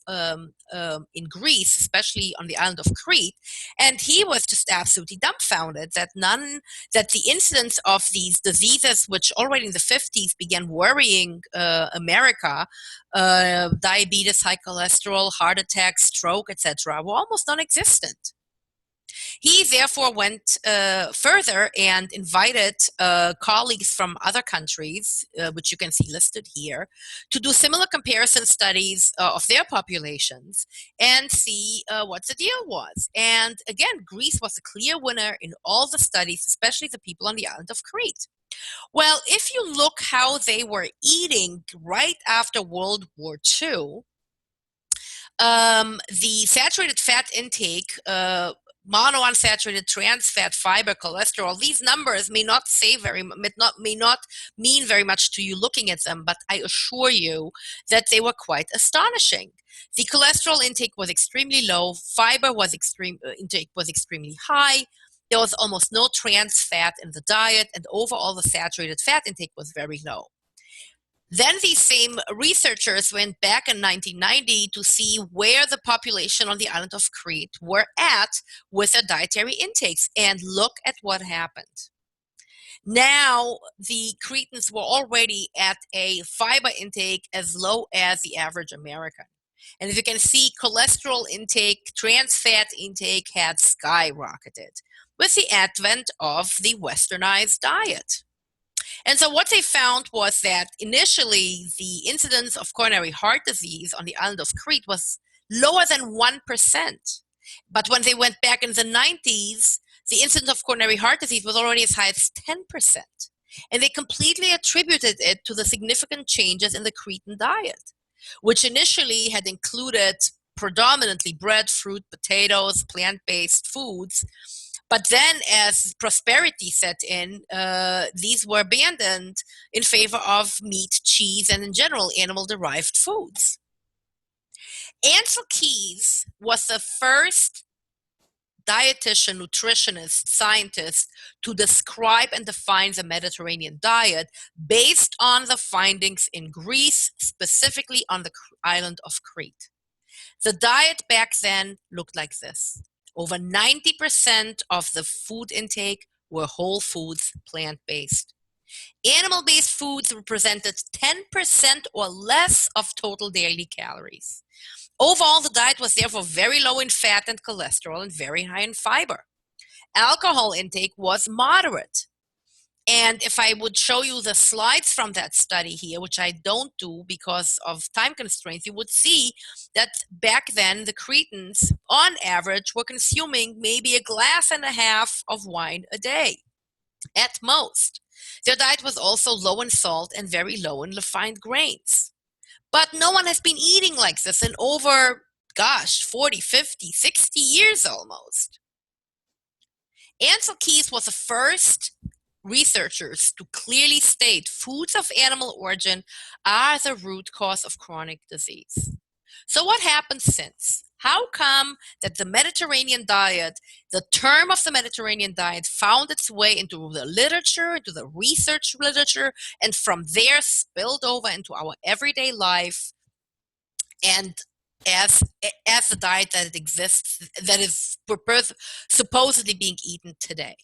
A: in Greece, especially on the island of Crete, and he was just absolutely dumbfounded that the incidence of these diseases, which already in the 50s began worrying America, diabetes, high cholesterol, heart attack, stroke, etc., were almost non-existent. He therefore went further and invited colleagues from other countries, which you can see listed here, to do similar comparison studies of their populations and see what the deal was. And again, Greece was a clear winner in all the studies, especially the people on the island of Crete. Well, if you look how they were eating right after World War II, the saturated fat intake, monounsaturated, trans fat, fiber, cholesterol, these numbers may not mean very much to you looking at them, but I assure you that they were quite astonishing. The cholesterol intake was extremely low, fiber was intake was extremely high. There was almost no trans fat in the diet, and overall the saturated fat intake was very low. Then these same researchers went back in 1990 to see where the population on the island of Crete were at with their dietary intakes, and look at what happened. Now, the Cretans were already at a fiber intake as low as the average American. And as you can see, cholesterol intake, trans fat intake had skyrocketed with the advent of the westernized diet. And so what they found was that initially the incidence of coronary heart disease on the island of Crete was lower than 1%. But when they went back in the 90s, the incidence of coronary heart disease was already as high as 10%. And they completely attributed it to the significant changes in the Cretan diet, which initially had included predominantly bread, fruit, potatoes, plant-based foods. But then, as prosperity set in, these were abandoned in favor of meat, cheese, and in general, animal-derived foods. Ansel Keys was the first dietitian, nutritionist, scientist to describe and define the Mediterranean diet based on the findings in Greece, specifically on the island of Crete. The diet back then looked like this. Over 90% of the food intake were whole foods, plant-based. Animal-based foods represented 10% or less of total daily calories. Overall, the diet was therefore very low in fat and cholesterol and very high in fiber. Alcohol intake was moderate. And if I would show you the slides from that study here, which I don't do because of time constraints, you would see that back then the Cretans, on average, were consuming maybe 1.5 glasses of wine a day, at most. Their diet was also low in salt and very low in refined grains. But no one has been eating like this in over, 40, 50, 60 years almost. Ansel Keys was the first researchers to clearly state foods of animal origin are the root cause of chronic disease. So what happened since? How come that the Mediterranean diet, the term of the Mediterranean diet, found its way into the literature, into the research literature, and from there spilled over into our everyday life, and as as the diet that it exists, that is supposedly being eaten today?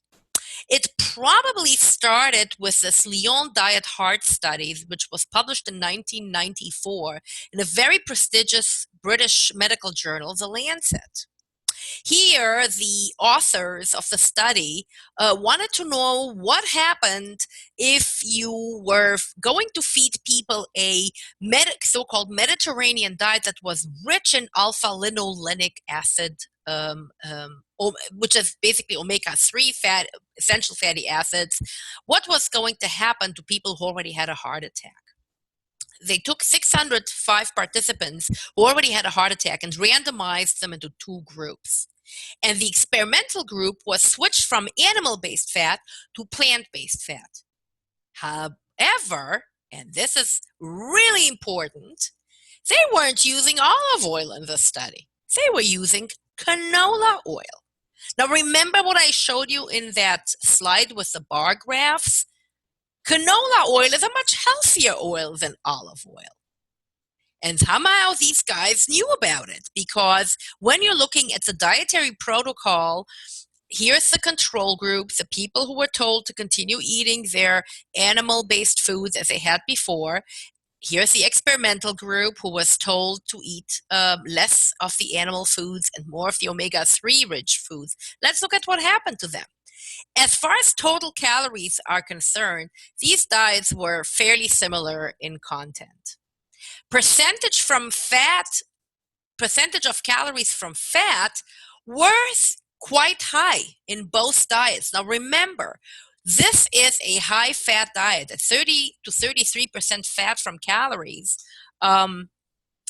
A: It probably started with this Lyon Diet Heart Studies, which was published in 1994 in a very prestigious British medical journal, The Lancet. Here, the authors of the study wanted to know what happened if you were going to feed people a so-called Mediterranean diet that was rich in alpha-linolenic acid, which is basically omega-3 essential fatty acids. What was going to happen to people who already had a heart attack? They took 605 participants who already had a heart attack and randomized them into two groups. And the experimental group was switched from animal-based fat to plant-based fat. However, and this is really important, they weren't using olive oil in the study. They were using canola oil. Now, remember what I showed you in that slide with the bar graphs? Canola oil is a much healthier oil than olive oil. And somehow these guys knew about it, because when you're looking at the dietary protocol, here's the control group, the people who were told to continue eating their animal-based foods as they had before. Here's the experimental group who was told to eat less of the animal foods and more of the omega-3 rich foods. Let's look at what happened to them. As far as total calories are concerned, these diets were fairly similar in content. Percentage of calories from fat were quite high in both diets. Now remember, this is a high fat diet at 30 to 33% fat from calories.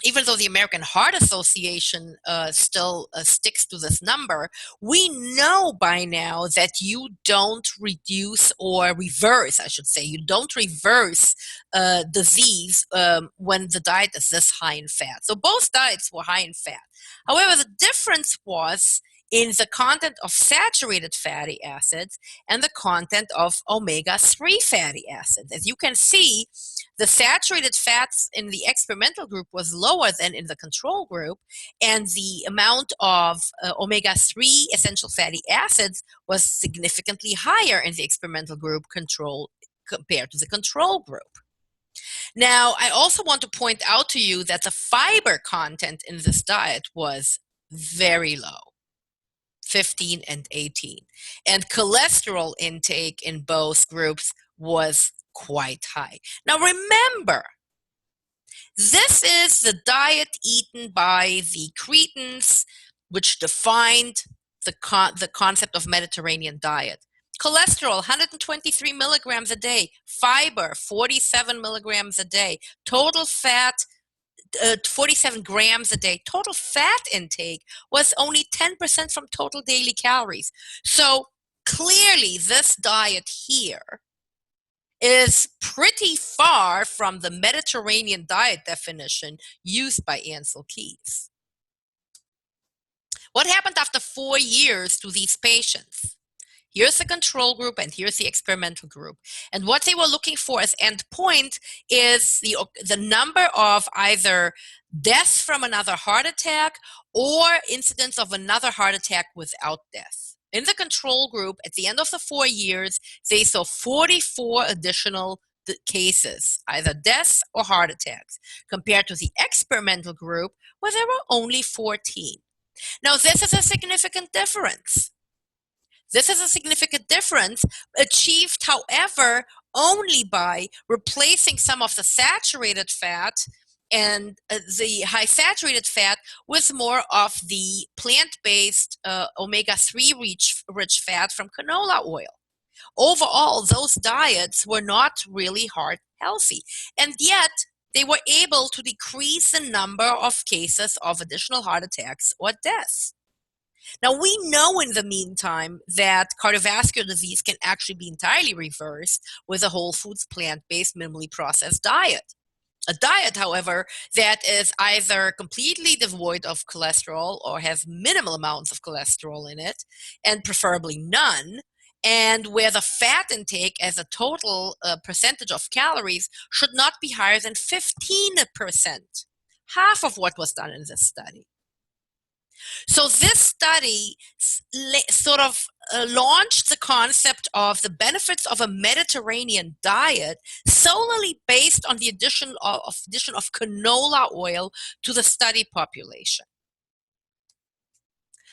A: Even though the American Heart Association still sticks to this number, we know by now that you don't reduce or reverse, I should say, you don't reverse disease when the diet is this high in fat. So both diets were high in fat. However, the difference was in the content of saturated fatty acids and the content of omega-3 fatty acids. As you can see, the saturated fats in the experimental group was lower than in the control group, and the amount of omega-3 essential fatty acids was significantly higher in the experimental group compared to the control group. Now, I also want to point out to you that the fiber content in this diet was very low, 15 and 18. And cholesterol intake in both groups was quite high. Now remember, this is the diet eaten by the Cretans, which defined the concept of Mediterranean diet. Cholesterol, 123 milligrams a day. Fiber, 47 milligrams a day. Total fat, 47 grams a day. Total fat intake was only 10% from total daily calories. So clearly this diet here is pretty far from the Mediterranean diet definition used by Ansel Keys. What happened after 4 years to these patients? Here's the control group and here's the experimental group. And what they were looking for as endpoint is the number of either deaths from another heart attack or incidence of another heart attack without death. In the control group, at the end of the 4 years, they saw 44 additional cases, either deaths or heart attacks, compared to the experimental group, where there were only 14. Now, this is a significant difference. This is a significant difference, achieved, however, only by replacing some of the saturated fat and the high saturated fat with more of the plant-based omega-3 rich fat from canola oil. Overall, those diets were not really heart healthy, and yet they were able to decrease the number of cases of additional heart attacks or deaths. Now, we know in the meantime that cardiovascular disease can actually be entirely reversed with a whole foods, plant-based, minimally processed diet. A diet, however, that is either completely devoid of cholesterol or has minimal amounts of cholesterol in it, and preferably none, and where the fat intake as a total percentage of calories should not be higher than 15%, half of what was done in this study. So this study sort of launched the concept of the benefits of a Mediterranean diet solely based on the addition of canola oil to the study population.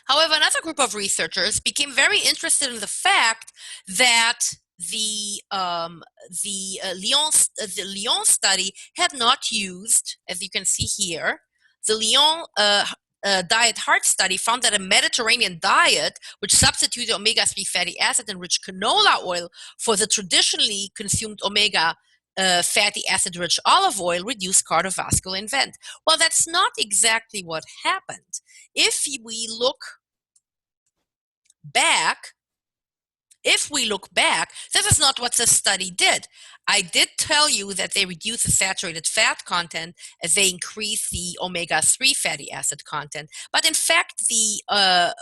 A: However, another group of researchers became very interested in the fact that the Lyon study had not used, as you can see here, the Lyon diet heart study found that a Mediterranean diet, which substituted omega-3 fatty acid-enriched canola oil for the traditionally consumed omega fatty acid-rich olive oil, reduced cardiovascular event. Well, that's not exactly what happened. If we look back, this is not what the study did. I did tell you that they reduce the saturated fat content as they increase the omega-3 fatty acid content. But in fact, the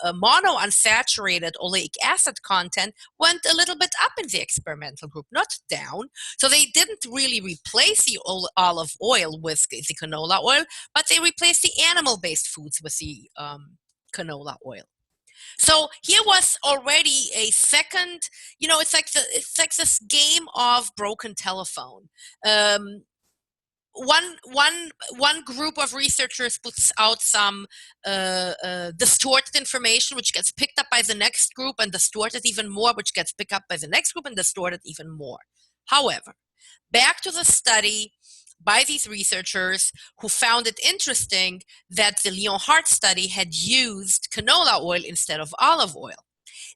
A: monounsaturated oleic acid content went a little bit up in the experimental group, not down. So they didn't really replace the olive oil with the canola oil, but they replaced the animal-based foods with the canola oil. So here was already a second, it's like this game of broken telephone. One group of researchers puts out some distorted information, which gets picked up by the next group and distorted even more, which gets picked up by the next group and distorted even more. However, back to the study by these researchers who found it interesting that the Lyon Heart study had used canola oil instead of olive oil.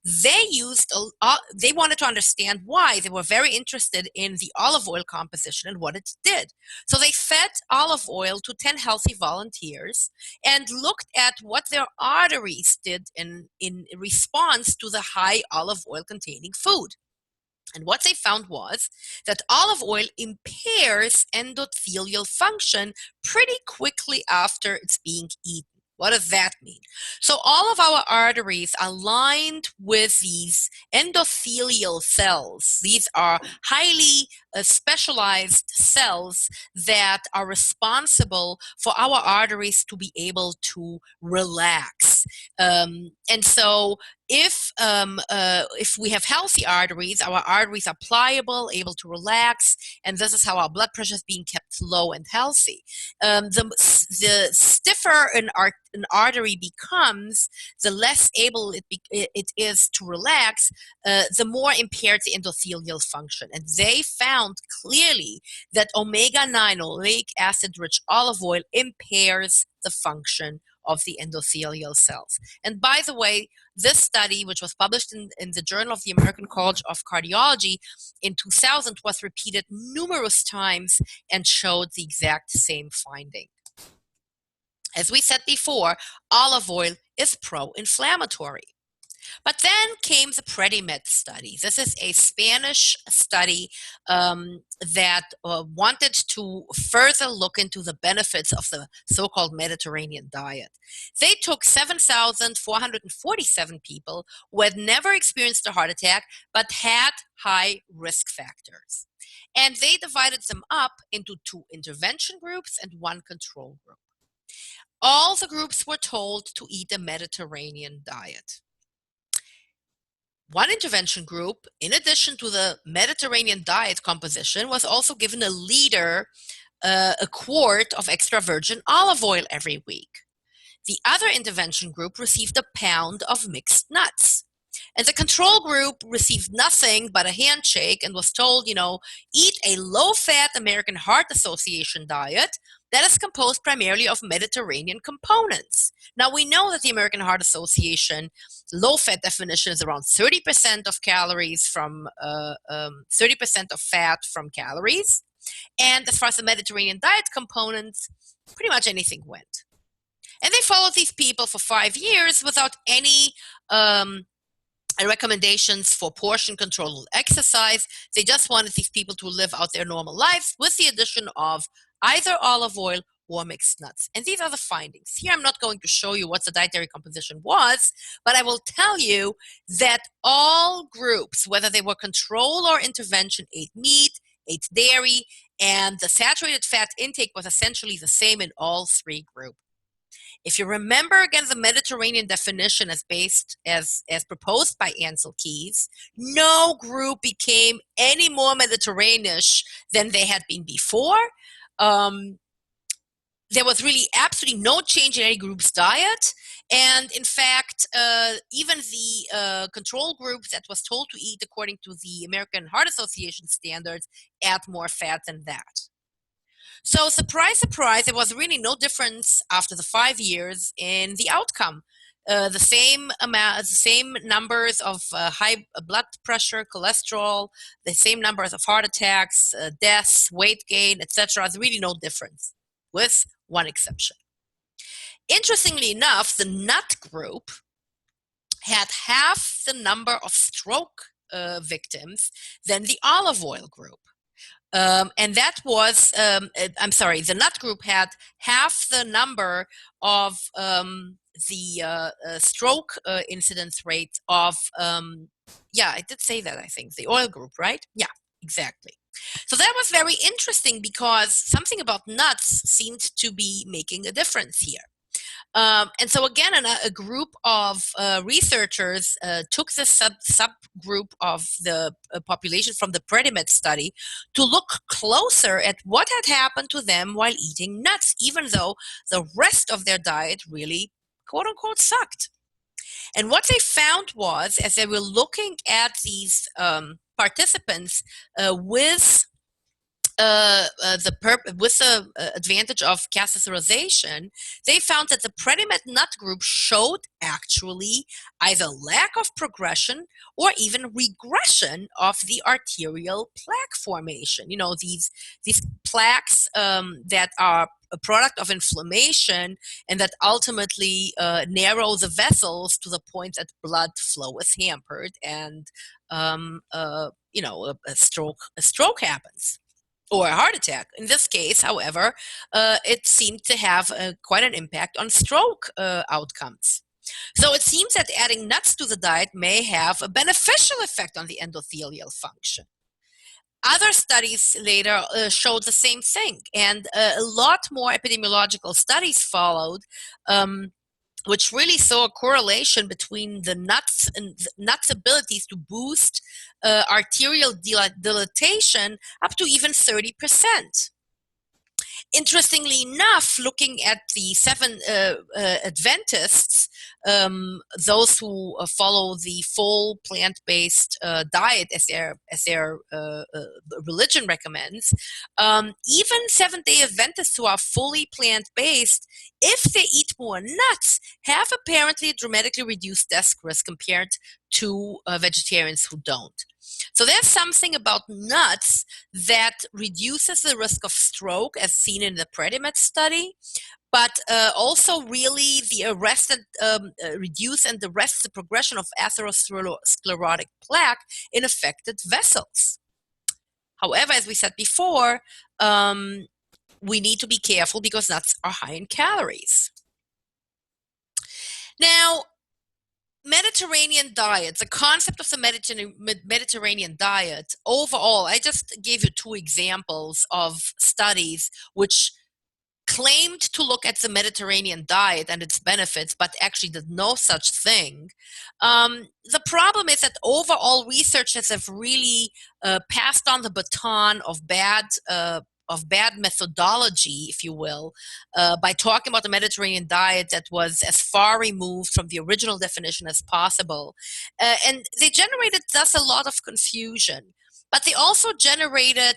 A: They wanted to understand why. They were very interested in the olive oil composition and what it did. So they fed olive oil to 10 healthy volunteers and looked at what their arteries did in response to the high olive oil containing food. And what they found was that olive oil impairs endothelial function pretty quickly after it's being eaten. What does that mean? So all of our arteries are lined with these endothelial cells. These are highly specialized cells that are responsible for our arteries to be able to relax. And so if we have healthy arteries, our arteries are pliable, able to relax, and this is how our blood pressure is being kept low and healthy. The stiffer an artery becomes, the less able it is to relax, the more impaired the endothelial function. And they found clearly that omega-9 oleic acid-rich olive oil impairs the function of the endothelial cells. And by the way, this study, which was published in the Journal of the American College of Cardiology in 2000, was repeated numerous times and showed the exact same finding. As we said before, olive oil is pro-inflammatory. But then came the PREDIMED study. This is a Spanish study that wanted to further look into the benefits of the so-called Mediterranean diet. They took 7,447 people who had never experienced a heart attack but had high risk factors. And they divided them up into 2 intervention groups and 1 control group. All the groups were told to eat a Mediterranean diet. One intervention group, in addition to the Mediterranean diet composition, was also given a quart of extra virgin olive oil every week. The other intervention group received a pound of mixed nuts. And the control group received nothing but a handshake and was told, eat a low-fat American Heart Association diet that is composed primarily of Mediterranean components. Now, we know that the American Heart Association low-fat definition is around 30% of calories from 30% of fat from calories. And as far as the Mediterranean diet components, pretty much anything went. And they followed these people for 5 years without any recommendations for portion control or exercise. They just wanted these people to live out their normal lives with the addition of either olive oil or mixed nuts. And these are the findings. Here I'm not going to show you what the dietary composition was, but I will tell you that all groups, whether they were control or intervention, ate meat, ate dairy, and the saturated fat intake was essentially the same in all three groups. If you remember again the Mediterranean definition as proposed by Ansel Keys, no group became any more Mediterranean-ish than they had been before. There was really absolutely no change in any group's diet. And in fact, even the control group that was told to eat according to the American Heart Association standards ate more fat than that. So surprise, surprise, there was really no difference after the 5 years in the outcome. The same amount, the same numbers of high blood pressure, cholesterol, the same numbers of heart attacks, deaths, weight gain, etc. There's really no difference, with one exception. Interestingly enough, the nut group had half the number of stroke victims than the olive oil group. And that was, the nut group had half the number of the stroke incidence rate of, I did say that, I think, the oil group, right? Yeah, exactly. So that was very interesting because something about nuts seemed to be making a difference here. And so again, a group of researchers took the subgroup of the population from the Predimed study to look closer at what had happened to them while eating nuts, even though the rest of their diet really, quote unquote, sucked. And what they found was, as they were looking at these participants with the advantage of catheterization, they found that the Predimed nut group showed actually either lack of progression or even regression of the arterial plaque formation. You know, these plaques that are a product of inflammation and that ultimately narrow the vessels to the point that blood flow is hampered and a stroke happens. Or a heart attack. In this case, however, it seemed to have quite an impact on stroke outcomes. So it seems that adding nuts to the diet may have a beneficial effect on the endothelial function. Other studies later showed the same thing, and a lot more epidemiological studies followed, which really saw a correlation between the nuts and nuts' abilities to boost arterial dilatation up to even 30%. Interestingly enough, looking at the seven Adventists, those who follow the full plant-based diet as their religion recommends, even Seventh-day Adventists who are fully plant-based, if they eat more nuts, have apparently dramatically reduced death risk compared to vegetarians who don't. So there's something about nuts that reduces the risk of stroke, as seen in the Predimed study, but also really reduce and arrest the progression of atherosclerotic plaque in affected vessels. However, as we said before, we need to be careful because nuts are high in calories. Now, Mediterranean diet, the concept of the Mediterranean diet, overall, I just gave you two examples of studies which claimed to look at the Mediterranean diet and its benefits, but actually did no such thing. The problem is that overall researchers have really passed on the baton of bad methodology, if you will, by talking about the Mediterranean diet that was as far removed from the original definition as possible. And they generated thus a lot of confusion. But they also generated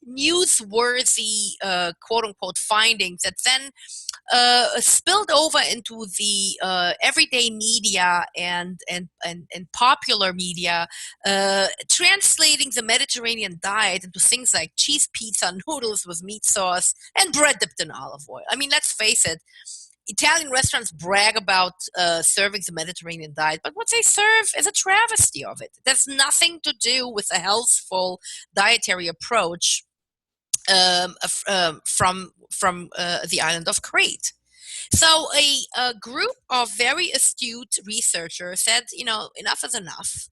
A: newsworthy, quote-unquote, findings that then spilled over into the everyday media and popular media, translating the Mediterranean diet into things like cheese pizza, noodles with meat sauce, and bread dipped in olive oil. I mean, let's face it, Italian restaurants brag about serving the Mediterranean diet, but what they serve is a travesty of it. There's nothing to do with a healthful dietary approach from the island of Crete. So a group of very astute researchers said, enough is enough.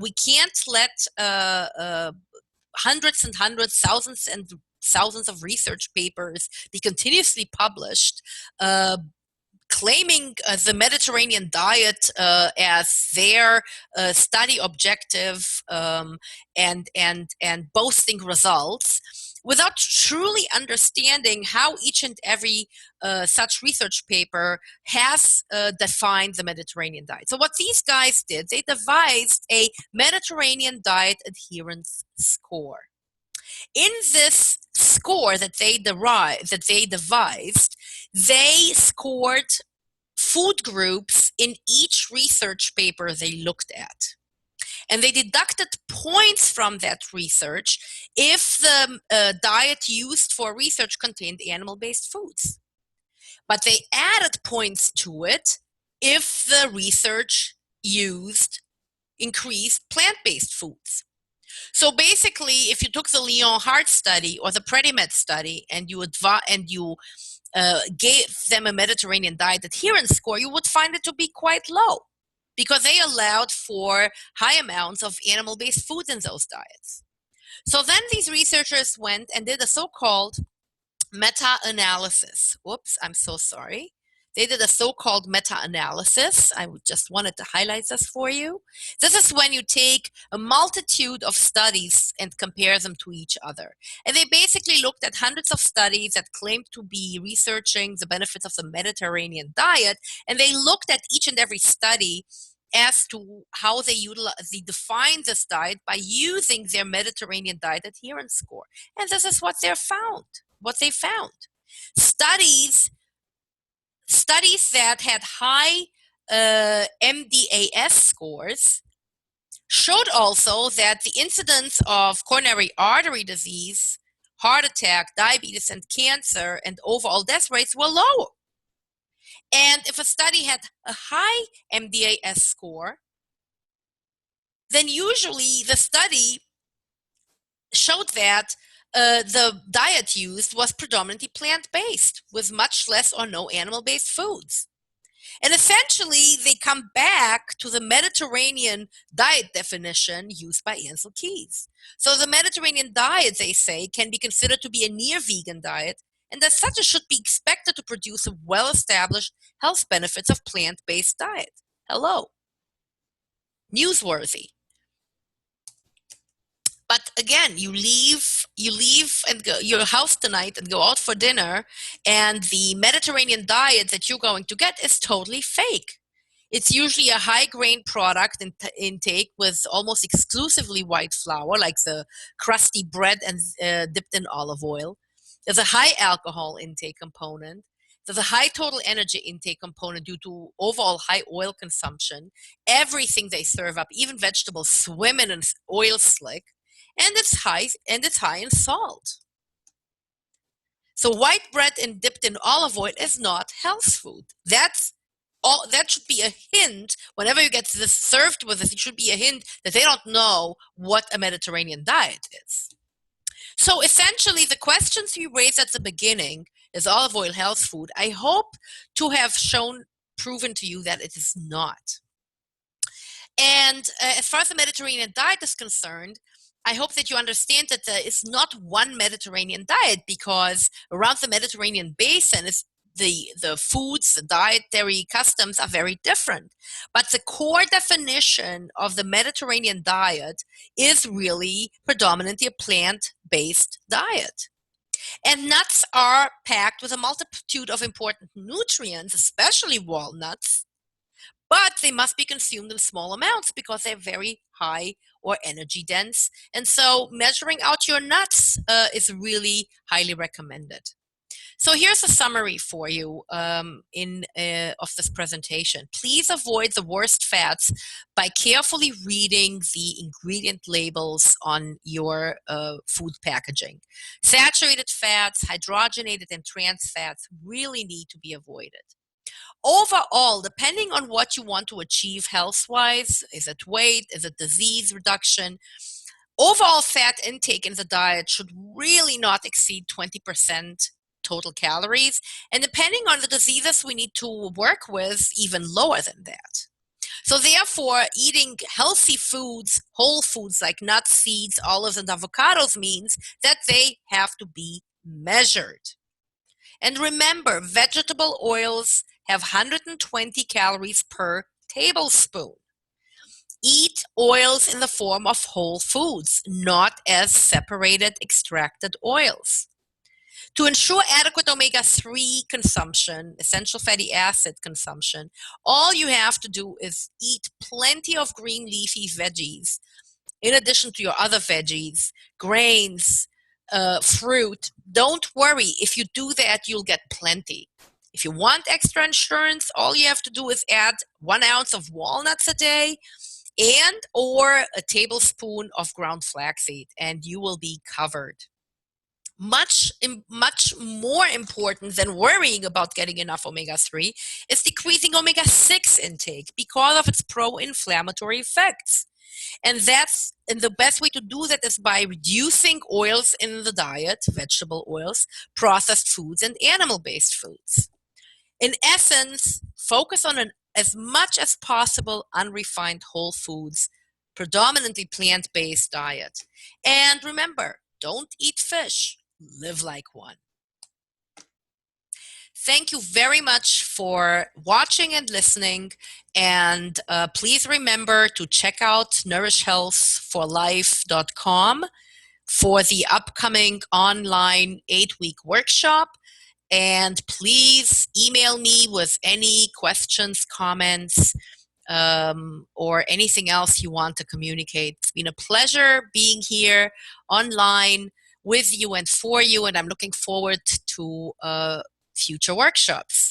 A: We can't let hundreds and hundreds, thousands and thousands of research papers be continuously published, claiming the Mediterranean diet as their study objective, and boasting results, without truly understanding how each and every such research paper has defined the Mediterranean diet. So what these guys did, they devised a Mediterranean diet adherence score. In this score that they devised, they scored food groups in each research paper they looked at. And they deducted points from that research if the diet used for research contained animal-based foods. But they added points to it if the research used increased plant-based foods. So basically, if you took the Lyon Heart Study or the Predimed study and you gave them a Mediterranean diet adherence score, you would find it to be quite low, because they allowed for high amounts of animal-based foods in those diets. So then these researchers went and did a so-called meta-analysis. Whoops, I'm so sorry. They did a so-called meta-analysis. I just wanted to highlight this for you. This is when you take a multitude of studies and compare them to each other. And they basically looked at hundreds of studies that claimed to be researching the benefits of the Mediterranean diet, and they looked at each and every study as to how they define this diet by using their Mediterranean diet adherence score. And this is what they found. Studies that had high MDAS scores showed also that the incidence of coronary artery disease, heart attack, diabetes, and cancer, and overall death rates were low. And if a study had a high MDAS score, then usually the study showed that the diet used was predominantly plant-based, with much less or no animal-based foods. And essentially, they come back to the Mediterranean diet definition used by Ansel Keys. So the Mediterranean diet, they say, can be considered to be a near-vegan diet, and as such, it should be expected to produce a well-established health benefits of plant-based diet. Hello. Newsworthy. But again, you leave and go your house tonight and go out for dinner, and the Mediterranean diet that you're going to get is totally fake. It's usually a high-grain product intake with almost exclusively white flour, like the crusty bread and dipped in olive oil. There's a high alcohol intake component. There's a high total energy intake component due to overall high oil consumption. Everything they serve up, even vegetables, swim in an oil slick. And it's high in salt. So white bread and dipped in olive oil is not health food. That should be a hint. Whenever you get this served with it should be a hint that they don't know what a Mediterranean diet is. So essentially, the questions we raised at the beginning, is olive oil health food? I hope to have proven to you that it is not. And as far as the Mediterranean diet is concerned, I hope that you understand that there is not one Mediterranean diet, because around the Mediterranean basin the foods, the dietary customs are very different. But the core definition of the Mediterranean diet is really predominantly a plant-based diet. And nuts are packed with a multitude of important nutrients, especially walnuts, but they must be consumed in small amounts because they're very high or energy dense. And so measuring out your nuts is really highly recommended. So here's a summary for you of this presentation. Please avoid the worst fats by carefully reading the ingredient labels on your food packaging. Saturated fats, hydrogenated and trans fats really need to be avoided. Overall, depending on what you want to achieve health-wise, is it weight, is it disease reduction, overall fat intake in the diet should really not exceed 20% total calories. And depending on the diseases we need to work with, even lower than that. So therefore, eating healthy foods, whole foods like nuts, seeds, olives, and avocados means that they have to be measured. And remember, vegetable oils have 120 calories per tablespoon. Eat oils in the form of whole foods, not as separated extracted oils. To ensure adequate omega-3 consumption, essential fatty acid consumption, all you have to do is eat plenty of green leafy veggies, in addition to your other veggies, grains, fruit. Don't worry. If you do that, you'll get plenty. If you want extra insurance, all you have to do is add 1 ounce of walnuts a day and or a tablespoon of ground flaxseed, and you will be covered. Much more important than worrying about getting enough omega-3 is decreasing omega-6 intake because of its pro-inflammatory effects. And the best way to do that is by reducing oils in the diet, vegetable oils, processed foods, and animal-based foods. In essence, focus on as much as possible unrefined whole foods, predominantly plant-based diet. And remember, don't eat fish, live like one. Thank you very much for watching and listening. And please remember to check out nourishhealthforlife.com for the upcoming online 8-week workshop. And please email me with any questions, comments, or anything else you want to communicate. It's been a pleasure being here online with you and for you, and I'm looking forward to future workshops.